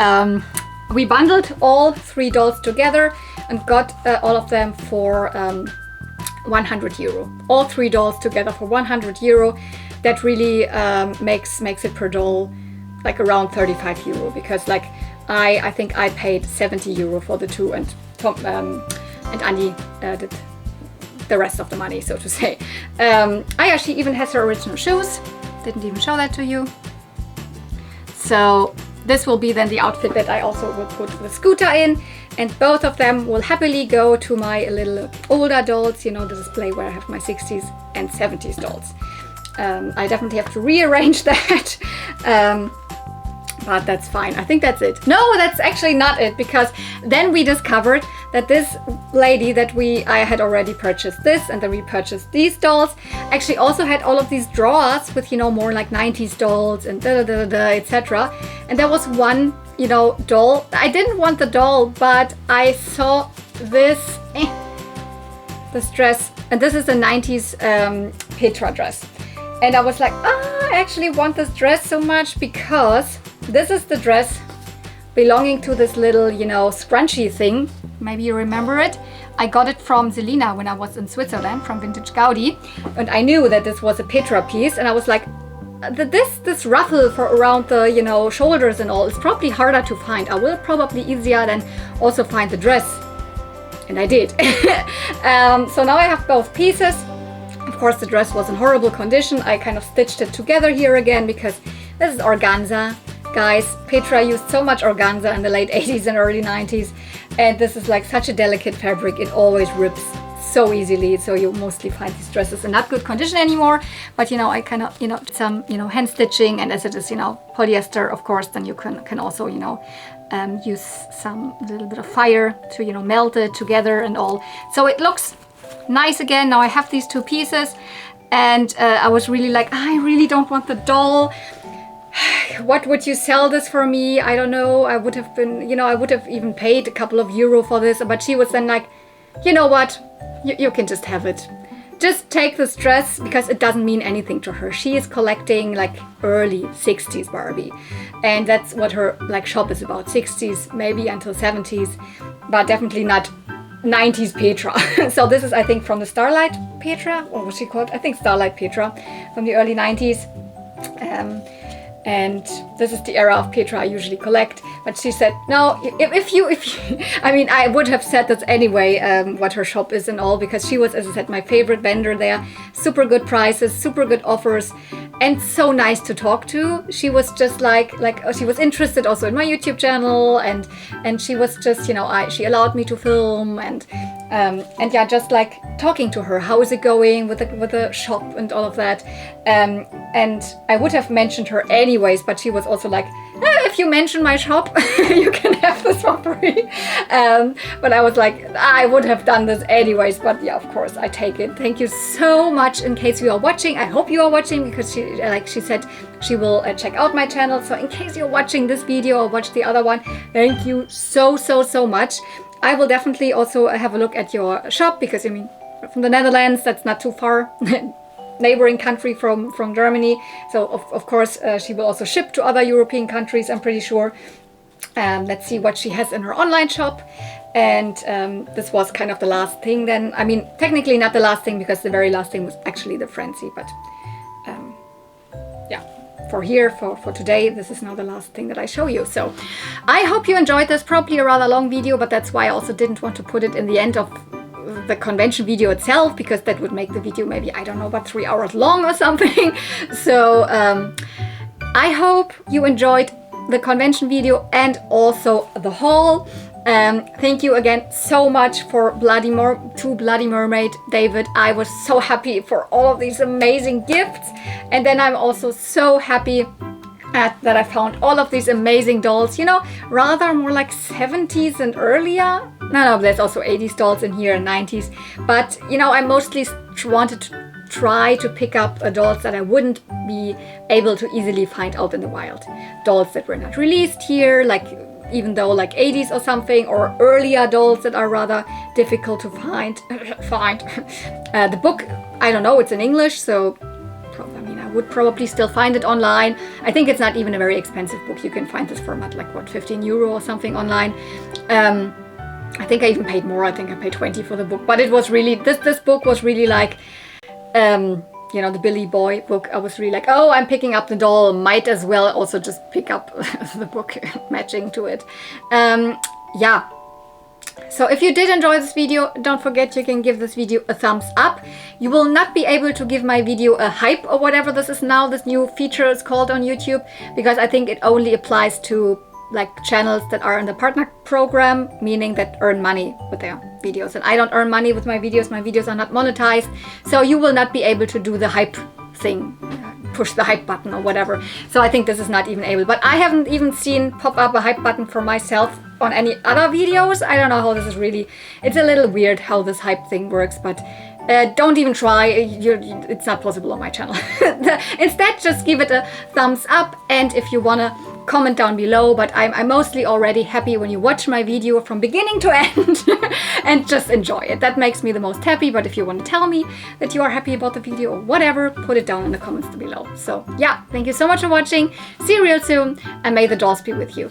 we bundled all three dolls together and got all of them for 100 euro. All three dolls together for 100 euro. That really makes it per doll like around 35 euro, because like I think I paid 70 euro for the two, and Tom and Andy did the rest of the money, so to say. She even has her original shoes. Didn't even show that to you. So this will be then the outfit that I also will put the Scooter in, and both of them will happily go to my little older dolls, the display where I have my 60s and 70s dolls. I definitely have to rearrange that, but that's fine. I think that's it. No, that's actually not it, because then we discovered that this lady that I had already purchased this, and then we purchased these dolls, actually also had all of these drawers with, more like 90s dolls and etc. And there was one, doll. I didn't want the doll, but I saw this dress, and this is a 90s Petra dress. And I was like, I actually want this dress so much, because this is the dress belonging to this little, you know, scrunchy thing. Maybe you remember it. I got it from Selina when I was in Switzerland, from Vintage Gaudi. And I knew that this was a Petra piece. And I was like, this ruffle for around the, you know, shoulders and all is probably harder to find. I will probably easier than also find the dress. And I did. So now I have both pieces. Of course, the dress was in horrible condition. I kind of stitched it together here again because this is organza. Guys, Petra used so much organza in the late 80s and early 90s, and this is like such a delicate fabric. It always rips so easily, so you mostly find these dresses in not good condition anymore. But you know, I kind of, you know, some, you know, hand stitching, and as it is, you know, polyester, of course, then you can also, you know, use some little bit of fire to, you know, melt it together and all. So it looks nice again. Now I have these two pieces, and I was really like, I really don't want the doll. What would you sell this for me? I don't know. I would have been, you know, I would have even paid a couple of euro for this. But she was then like, you know what? You can just have it. Just take this dress because it doesn't mean anything to her. She is collecting like early 60s Barbie. And that's what her like shop is about. 60s, maybe until 70s, but definitely not 90s Petra. So this is, I think, from the Starlight Petra, or what's she called? I think Starlight Petra from the early 90s. And this is the era of Petra I usually collect. But she said, no, if you, I mean, I would have said this anyway, what her shop is and all, because she was, as I said, my favorite vendor there. Super good prices, super good offers, and so nice to talk to. She was just like she was interested also in my YouTube channel, and she was just, you know, she allowed me to film, and yeah, just like talking to her, how is it going with the shop and all of that. And I would have mentioned her anyways, but she was also like, if you mention my shop, you can have this for free. But I was like, I would have done this anyways, but yeah, of course, I take it. Thank you so much. In case you are watching, I hope you are watching, because she said she will check out my channel. So in case you're watching this video or watch the other one, thank you so much. I will definitely also have a look at your shop, because I mean, from the Netherlands, that's not too far. Neighboring country from Germany. So of course she will also ship to other European countries, I'm pretty sure. Let's see what she has in her online shop. And this was kind of the last thing then. I mean, technically not the last thing, because the very last thing was actually the Frenzy, but yeah, for today, this is now the last thing that I show you. So I hope you enjoyed this. Probably a rather long video, but that's why I also didn't want to put it in the end of the convention video itself, because that would make the video maybe, I don't know, about 3 hours long or something. So I hope you enjoyed the convention video and also the haul. Thank you again so much for to Bloody Mermaid David. I was so happy for all of these amazing gifts, and then I'm also so happy that I found all of these amazing dolls, you know, rather more like 70s and earlier. No, there's also 80s dolls in here and 90s. But, you know, I mostly wanted to try to pick up dolls that I wouldn't be able to easily find out in the wild. Dolls that were not released here, like even though like 80s or something, or earlier dolls that are rather difficult to find. The book, I don't know, it's in English, so I would probably still find it online. I think it's not even a very expensive book. You can find this for about like, what, 15 euro or something online. I think I even paid more. I think I paid 20 for the book. But it was really, this book was really like, you know, the Billy Boy book. I was really like, oh, I'm picking up the doll. Might as well also just pick up the book matching to it. Yeah. So if you did enjoy this video, don't forget you can give this video a thumbs up. You will not be able to give my video a hype or whatever this is now, this new feature is called on YouTube, because I think it only applies to like channels that are in the partner program, meaning that earn money with their videos. And I don't earn money with my videos are not monetized. So you will not be able to do the hype thing, push the hype button or whatever. So I think this is not even able, but I haven't even seen pop up a hype button for myself on any other videos. I don't know how this is really, it's a little weird how this hype thing works, but don't even try. It's not possible on my channel. Instead, just give it a thumbs up, and if you wanna comment down below. But I'm mostly already happy when you watch my video from beginning to end and just enjoy it. That makes me the most happy. But if you want to tell me that you are happy about the video or whatever, put it down in the comments below. So yeah, thank you so much for watching. See you real soon, and may the dolls be with you.